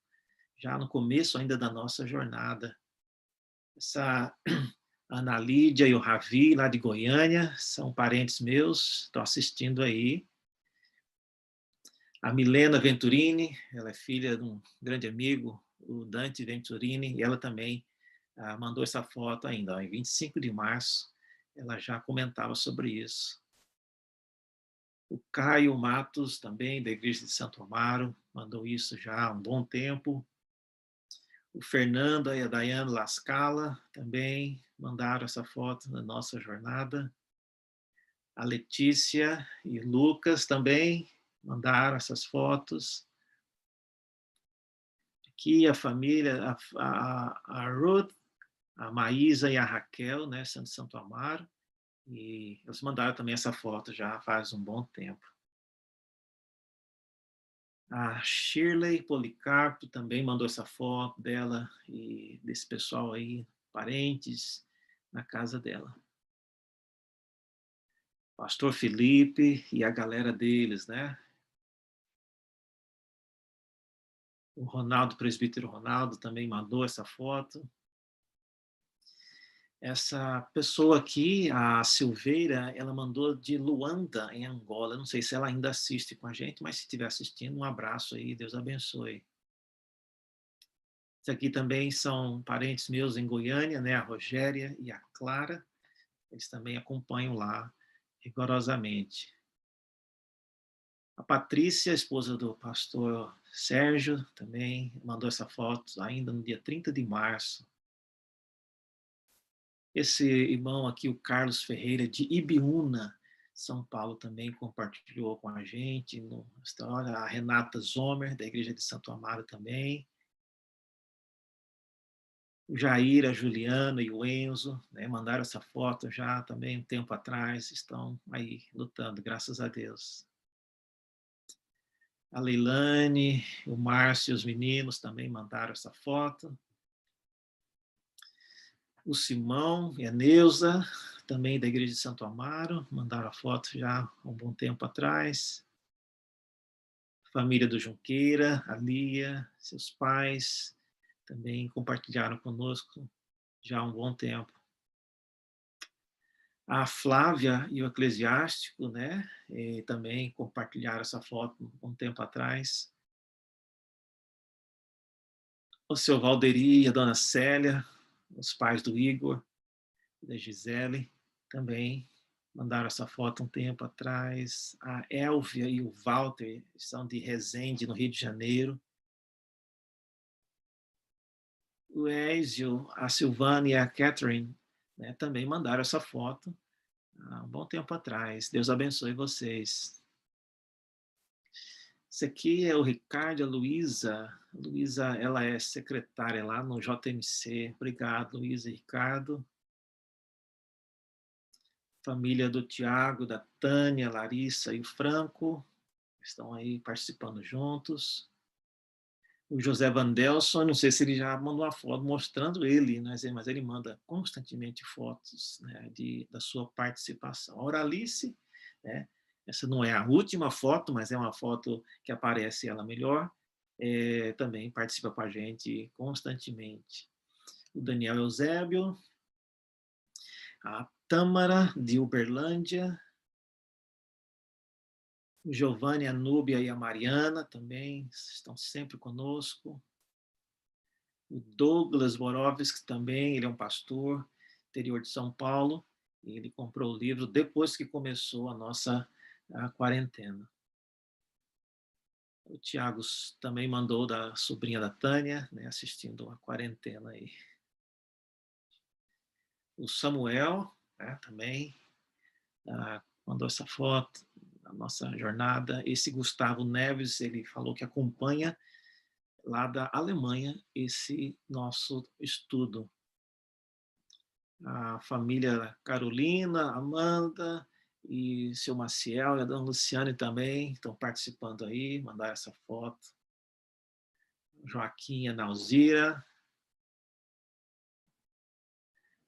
já no começo ainda da nossa jornada. Essa Ana Lídia e o Ravi, lá de Goiânia, são parentes meus, estão assistindo aí. A Milena Venturini, ela é filha de um grande amigo, o Dante Venturini, e ela também mandou essa foto ainda, em 25 de março, ela já comentava sobre isso. O Caio Matos, também, da Igreja de Santo Amaro, mandou isso já há um bom tempo. O Fernando e a Daiane Lascala também mandaram essa foto da nossa jornada. A Letícia e o Lucas também mandaram essas fotos. Aqui a família, a Ruth, a Maísa e a Raquel, né, são de Santo Amaro, e eles mandaram também essa foto já faz um bom tempo. A Shirley Policarpo também mandou essa foto dela e desse pessoal aí, parentes, na casa dela. Pastor Felipe e a galera deles, né? O Ronaldo, presbítero Ronaldo, também mandou essa foto. Essa pessoa aqui, a Silveira, ela mandou de Luanda, em Angola. Eu não sei se ela ainda assiste com a gente, mas se estiver assistindo, um abraço aí, Deus abençoe. Isso aqui também são parentes meus em Goiânia, né? A Rogéria e a Clara. Eles também acompanham lá rigorosamente. A Patrícia, esposa do pastor Sérgio, também mandou essa foto ainda no dia 30 de março. Esse irmão aqui, o Carlos Ferreira, de Ibiúna, São Paulo, também compartilhou com a gente no história. A Renata Zomer, da Igreja de Santo Amaro, também. O Jair, a Juliana e o Enzo, né, mandaram essa foto já também um tempo atrás, estão aí lutando, graças a Deus. A Leilane, o Márcio e os meninos também mandaram essa foto. O Simão e a Neuza, também da Igreja de Santo Amaro, mandaram a foto já há um bom tempo atrás. Família do Junqueira, a Lia, seus pais, também compartilharam conosco já há um bom tempo. A Flávia e o Eclesiástico, né, também compartilharam essa foto um tempo atrás. O seu Valderi e a dona Célia, os pais do Igor e da Gisele, também mandaram essa foto um tempo atrás. A Elvia e o Walter são de Resende, no Rio de Janeiro. O Ézio, a Silvana e a Catherine, né, também mandaram essa foto há um bom tempo atrás. Deus abençoe vocês. Esse aqui é o Ricardo e a Luísa. A Luísa, ela é secretária lá no JMC. Obrigado, Luísa e Ricardo. Família do Tiago, da Tânia, Larissa e o Franco estão aí participando juntos. O José Vandelson, não sei se ele já mandou uma foto mostrando ele, né, mas ele manda constantemente fotos, né, da sua participação. A Oralice, né, essa não é a última foto, mas é uma foto que aparece ela melhor, também participa com a gente constantemente. O Daniel Eusébio, a Tâmara, de Uberlândia, o Giovanni, a Núbia e a Mariana também estão sempre conosco. O Douglas Borowski também, ele é um pastor, interior de São Paulo, e ele comprou o livro depois que começou a quarentena. O Tiago também mandou da sobrinha da Tânia, né, assistindo a quarentena aí. O Samuel, né, também mandou essa foto da nossa jornada. Esse Gustavo Neves, ele falou que acompanha lá da Alemanha esse nosso estudo. A família Carolina, Amanda e seu Maciel e a dona Luciane também estão participando aí, mandaram essa foto. Joaquim e a Nauzira.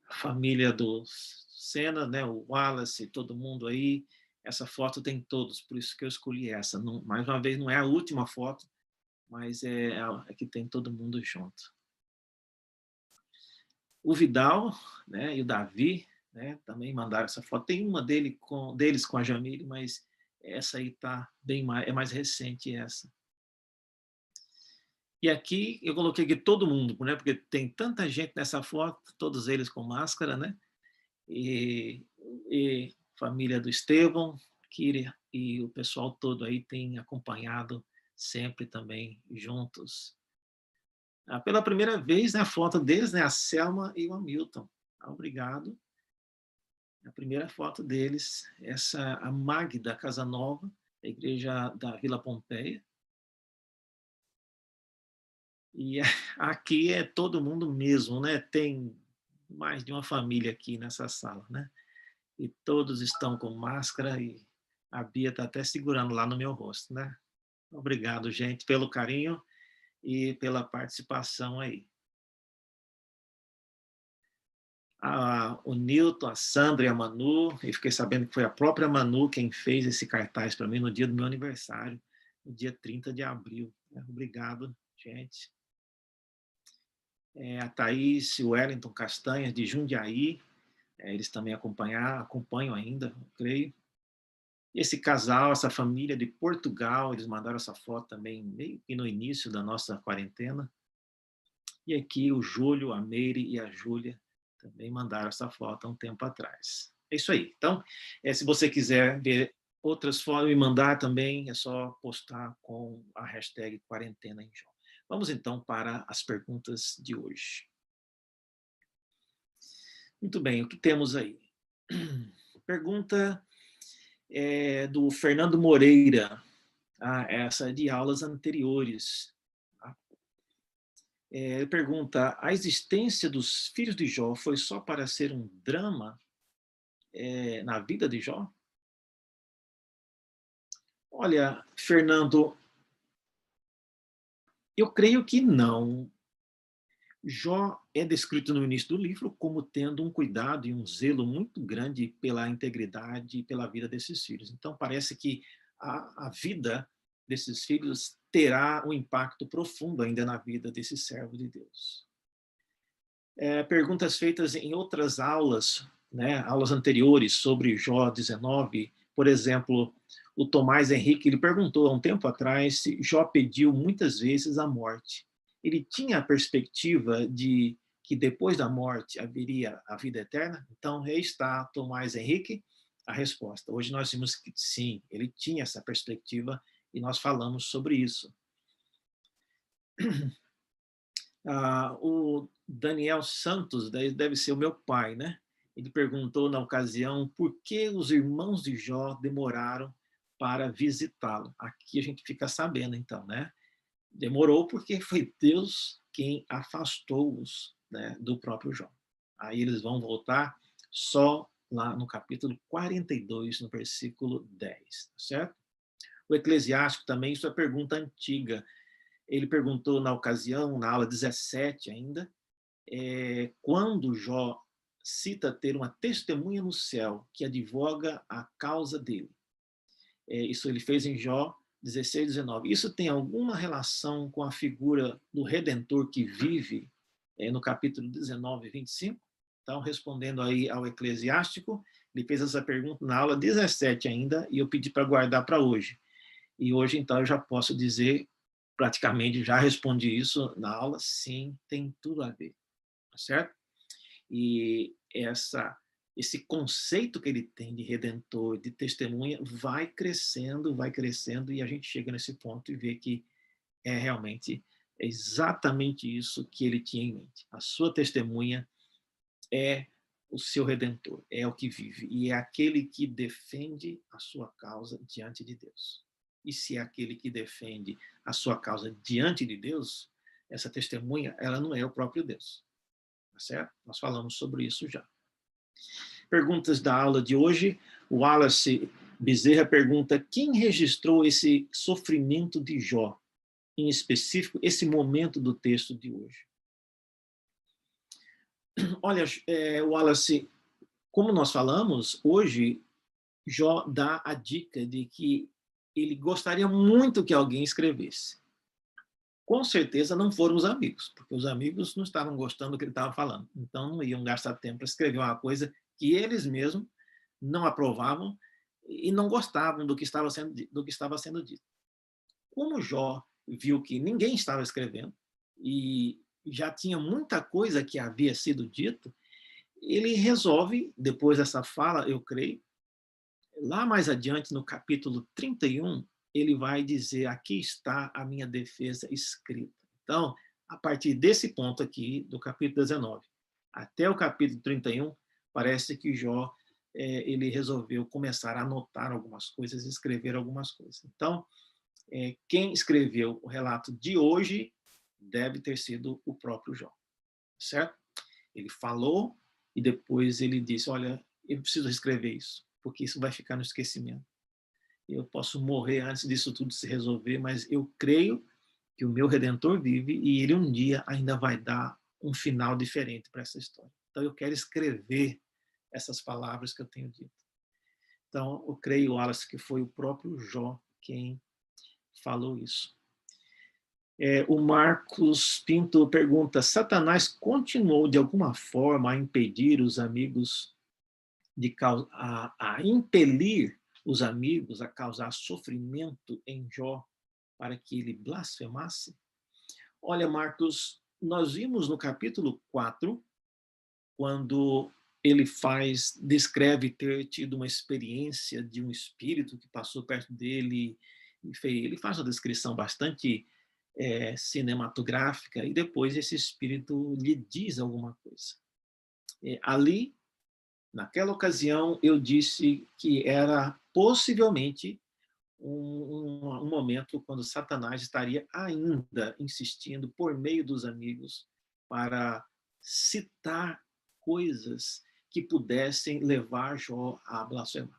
A família do Senna, né, o Wallace, todo mundo aí. Essa foto tem todos, por isso que eu escolhi essa. Não, mais uma vez, não é a última foto, mas é que tem todo mundo junto. O Vidal, né, e o Davi, né, também mandaram essa foto. Tem uma deles com a Jamile, mas essa aí tá é mais recente essa. E aqui eu coloquei aqui todo mundo, né, porque tem tanta gente nessa foto, todos eles com máscara, né? E família do Estevão, Kira e o pessoal todo aí tem acompanhado sempre também juntos. Pela primeira vez, né, a foto deles, né, a Selma e o Hamilton. Obrigado. A primeira foto deles, a Magda Casanova, da igreja da Vila Pompeia. E aqui é todo mundo mesmo, né? Tem mais de uma família aqui nessa sala, né? E todos estão com máscara e a Bia está até segurando lá no meu rosto, né? Obrigado, gente, pelo carinho e pela participação aí. O Nilton, a Sandra e a Manu, eu fiquei sabendo que foi a própria Manu quem fez esse cartaz para mim no dia do meu aniversário, no dia 30 de abril. Obrigado, gente. A Thaís e o Wellington Castanhas, de Jundiaí, eles também acompanham ainda, eu creio. Esse casal, essa família de Portugal, eles mandaram essa foto também meio que no início da nossa quarentena. E aqui o Júlio, a Meire e a Júlia também mandaram essa foto há um tempo atrás. É isso aí. Então, se você quiser ver outras fotos e mandar também, é só postar com a hashtag quarentena em Jó. Vamos então para as perguntas de hoje. Muito bem, o que temos aí? Pergunta do Fernando Moreira, essa de aulas anteriores. Ele pergunta, a existência dos filhos de Jó foi só para ser um drama na vida de Jó? Olha, Fernando, eu creio que não. Jó é descrito no início do livro como tendo um cuidado e um zelo muito grande pela integridade e pela vida desses filhos. Então, parece que a vida desses filhos terá um impacto profundo ainda na vida desse servo de Deus. Perguntas feitas em outras aulas, né, aulas anteriores sobre Jó 19, por exemplo, o Tomás Henrique, ele perguntou há um tempo atrás se Jó pediu muitas vezes a morte. Ele tinha a perspectiva de que depois da morte haveria a vida eterna? Então, aí está Tomás Henrique, a resposta. Hoje nós vimos que sim, ele tinha essa perspectiva e nós falamos sobre isso. O Daniel Santos, deve ser o meu pai, né? Ele perguntou na ocasião por que os irmãos de Jó demoraram para visitá-lo. Aqui a gente fica sabendo, então, né? Demorou porque foi Deus quem afastou-os, né, do próprio Jó. Aí eles vão voltar só lá no capítulo 42, no versículo 10, certo? O Eclesiástico também, isso é pergunta antiga. Ele perguntou na ocasião, na aula 17 ainda, quando Jó cita ter uma testemunha no céu que advoga a causa dele. Isso ele fez em Jó 16, 19. Isso tem alguma relação com a figura do Redentor que vive no capítulo 19, 25? Então, respondendo aí ao Eclesiástico, ele fez essa pergunta na aula 17 ainda, e eu pedi para guardar para hoje. E hoje, então, eu já posso dizer, praticamente já respondi isso na aula, sim, tem tudo a ver, tá certo? E esse conceito que ele tem de redentor, de testemunha, vai crescendo, e a gente chega nesse ponto e vê que realmente exatamente isso que ele tinha em mente. A sua testemunha é o seu redentor, é o que vive, e é aquele que defende a sua causa diante de Deus. E se é aquele que defende a sua causa diante de Deus, essa testemunha, ela não é o próprio Deus. Tá certo? Nós falamos sobre isso já. Perguntas da aula de hoje. O Wallace Bezerra pergunta, quem registrou esse sofrimento de Jó, em específico, esse momento do texto de hoje? Olha, Wallace, como nós falamos, hoje, Jó dá a dica de que ele gostaria muito que alguém escrevesse. Com certeza não foram os amigos, porque os amigos não estavam gostando do que ele estava falando. Então, não iam gastar tempo para escrever uma coisa que eles mesmos não aprovavam e não gostavam do que estava sendo dito. Como Jó viu que ninguém estava escrevendo e já tinha muita coisa que havia sido dito, ele resolve, depois dessa fala, eu creio, Lá mais adiante, no capítulo 31, ele vai dizer: aqui está a minha defesa escrita. Então, a partir desse ponto aqui, do capítulo 19 até o capítulo 31, parece que Jó ele resolveu começar a anotar algumas coisas, escrever algumas coisas. Então, quem escreveu o relato de hoje deve ter sido o próprio Jó, certo? Ele falou e depois ele disse: olha, eu preciso escrever isso, porque isso vai ficar no esquecimento. Eu posso morrer antes disso tudo se resolver, mas eu creio que o meu Redentor vive e ele um dia ainda vai dar um final diferente para essa história. Então eu quero escrever essas palavras que eu tenho dito. Então eu creio, Wallace, que foi o próprio Jó quem falou isso. O Marcos Pinto pergunta: Satanás continuou de alguma forma a impedir os amigos a impelir os amigos a causar sofrimento em Jó para que ele blasfemasse? Olha, Marcos, nós vimos no capítulo 4, quando ele descreve ter tido uma experiência de um espírito que passou perto dele, ele faz uma descrição bastante cinematográfica, e depois esse espírito lhe diz alguma coisa. Ali, naquela ocasião, eu disse que era possivelmente um momento quando Satanás estaria ainda insistindo por meio dos amigos para citar coisas que pudessem levar Jó a blasfemar.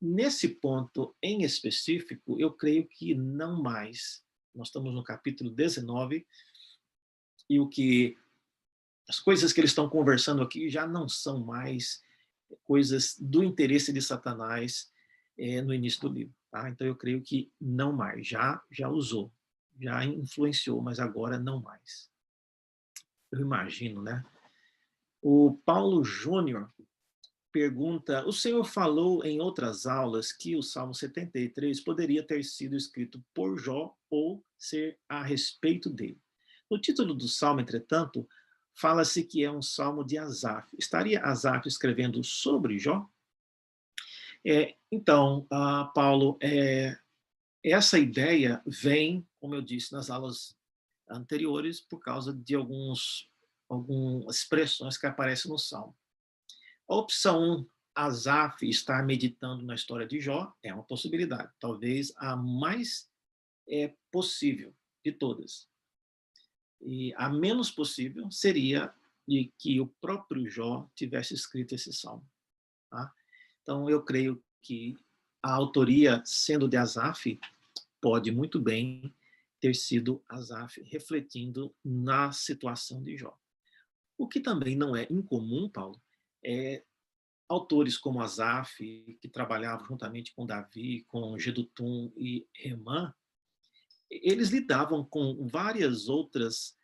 Nesse ponto em específico, eu creio que não mais. Nós estamos no capítulo 19 e as coisas que eles estão conversando aqui já não são mais coisas do interesse de Satanás no início do livro. Tá? Então, eu creio que não mais. Já usou, já influenciou, mas agora não mais. Eu imagino, né? O Paulo Júnior pergunta: o senhor falou em outras aulas que o Salmo 73 poderia ter sido escrito por Jó ou ser a respeito dele. No título do Salmo, entretanto, fala-se que é um salmo de Asaf. Estaria Asaf escrevendo sobre Jó? Então, Paulo, essa ideia vem, como eu disse nas aulas anteriores, por causa de algumas expressões que aparecem no Salmo. A opção 1, Asaf estar meditando na história de Jó, é uma possibilidade, talvez a mais possível de todas. E a menos possível seria de que o próprio Jó tivesse escrito esse salmo. Tá? Então, eu creio que a autoria, sendo de Asaf, pode muito bem ter sido Asaf refletindo na situação de Jó. O que também não é incomum, Paulo, é autores como Asaf, que trabalhavam juntamente com Davi, com Gedutum e Remã, eles lidavam com vários outros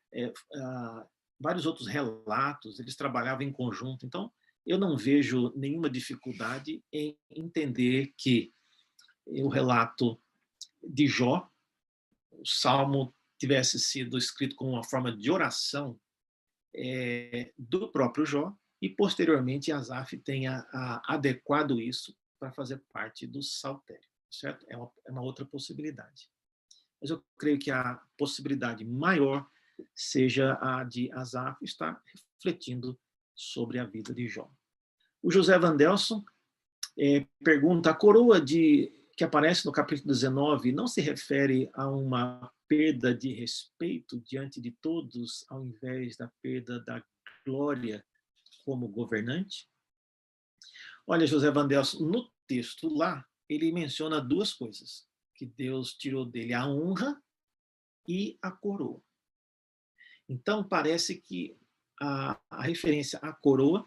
relatos, eles trabalhavam em conjunto. Então, eu não vejo nenhuma dificuldade em entender que o relato de Jó, o Salmo, tivesse sido escrito como uma forma de oração do próprio Jó, e posteriormente Asaf tenha adequado isso para fazer parte do saltério, certo? É uma outra possibilidade. Mas eu creio que a possibilidade maior seja a de Asaf estar refletindo sobre a vida de Jó. O José Vandelson pergunta: a coroa que aparece no capítulo 19 não se refere a uma perda de respeito diante de todos, ao invés da perda da glória como governante? Olha, José Vandelson, no texto lá, ele menciona duas coisas: que Deus tirou dele a honra e a coroa. Então, parece que a referência à coroa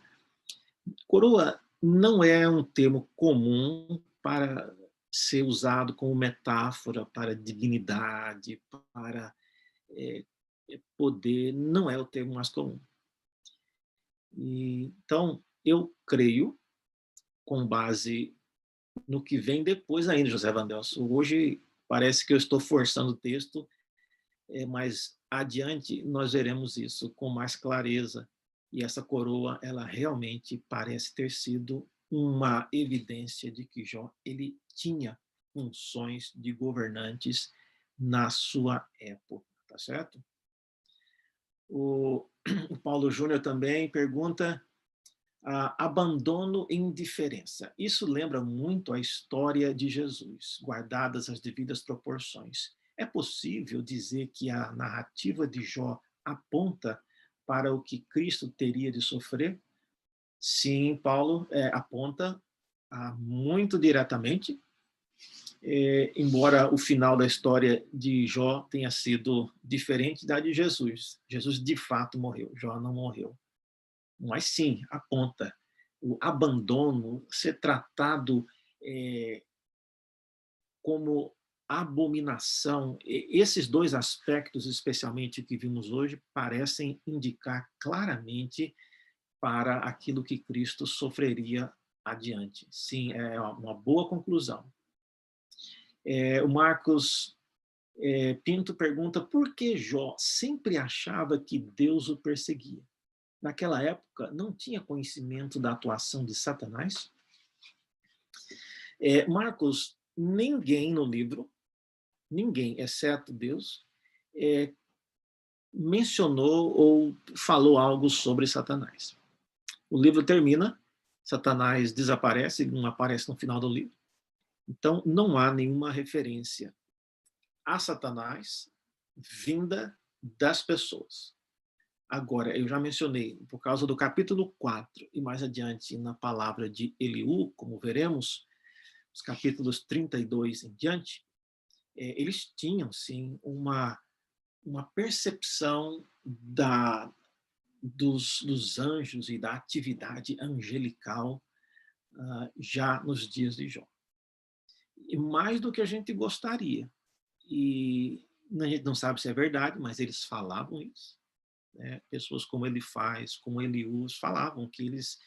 não é um termo comum para ser usado como metáfora para dignidade, para poder, não é o termo mais comum. Então, eu creio, com base no que vem depois ainda, José Vandelson. Hoje parece que eu estou forçando o texto, mas adiante nós veremos isso com mais clareza. E essa coroa, ela realmente parece ter sido uma evidência de que Jó ele tinha funções de governantes na sua época, tá certo? O, o Paulo Júnior também pergunta abandono e indiferença. Isso lembra muito a história de Jesus, guardadas as devidas proporções. É possível dizer que a narrativa de Jó aponta para o que Cristo teria de sofrer? Sim, Paulo, aponta muito diretamente, embora o final da história de Jó tenha sido diferente da de Jesus. Jesus de fato morreu, Jó não morreu. Mas sim, aponta o abandono ser tratado como abominação. Esses dois aspectos, especialmente que vimos hoje, parecem indicar claramente para aquilo que Cristo sofreria adiante. Sim, é uma boa conclusão. O Marcos Pinto pergunta por que Jó sempre achava que Deus o perseguia. Naquela época, não tinha conhecimento da atuação de Satanás? Marcos, ninguém no livro, ninguém, exceto Deus, mencionou ou falou algo sobre Satanás. O livro termina, Satanás desaparece, não aparece no final do livro. Então, não há nenhuma referência a Satanás vinda das pessoas. Agora, eu já mencionei, por causa do capítulo 4 e mais adiante na palavra de Eliú, como veremos, os capítulos 32 em diante, eles tinham, sim, uma percepção dos anjos e da atividade angelical já nos dias de Jó. E mais do que a gente gostaria. E a gente não sabe se é verdade, mas eles falavam isso. Né? Pessoas como Elifaz, como Eliús, falavam que eles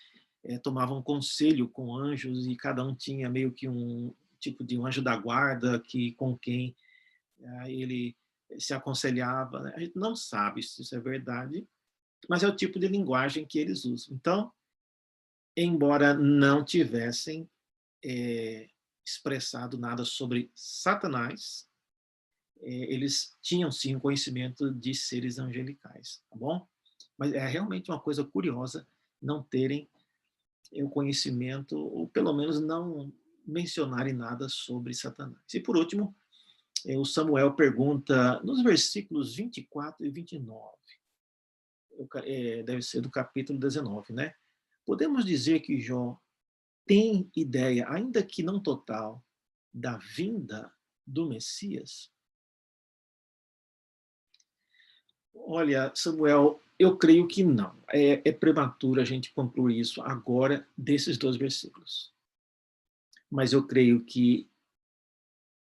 tomavam conselho com anjos e cada um tinha meio que um tipo de um anjo da guarda com quem ele se aconselhava. Né? A gente não sabe se isso é verdade, mas é o tipo de linguagem que eles usam. Então, embora não tivessem expressado nada sobre Satanás, eles tinham sim o conhecimento de seres angelicais, tá bom? Mas é realmente uma coisa curiosa não terem o conhecimento, ou pelo menos não mencionarem nada sobre Satanás. E por último, o Samuel pergunta, nos versículos 24 e 29, deve ser do capítulo 19, né? Podemos dizer que Jó tem ideia, ainda que não total, da vinda do Messias? Olha, Samuel, eu creio que não. É prematuro a gente concluir isso agora desses dois versículos. Mas eu creio que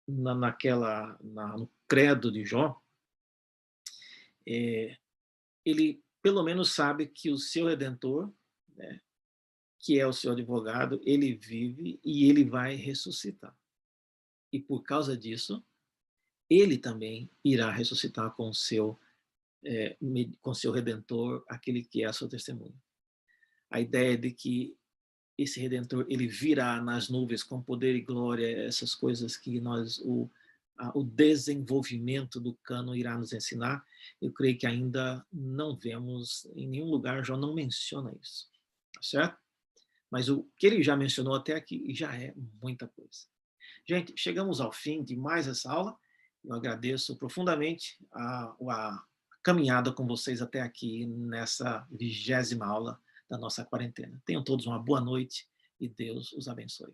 no credo de Jó, ele pelo menos sabe que o seu Redentor, né, que é o seu advogado, ele vive e ele vai ressuscitar. E por causa disso, ele também irá ressuscitar com seu Redentor, aquele que é a sua testemunha. A ideia de que esse Redentor ele virá nas nuvens com poder e glória, essas coisas que o desenvolvimento do cano irá nos ensinar, eu creio que ainda não vemos em nenhum lugar, já não menciona isso, tá certo? Mas o que ele já mencionou até aqui já é muita coisa. Gente, chegamos ao fim de mais essa aula. Eu agradeço profundamente a caminhada com vocês até aqui nessa 20ª aula da nossa quarentena. Tenham todos uma boa noite e Deus os abençoe.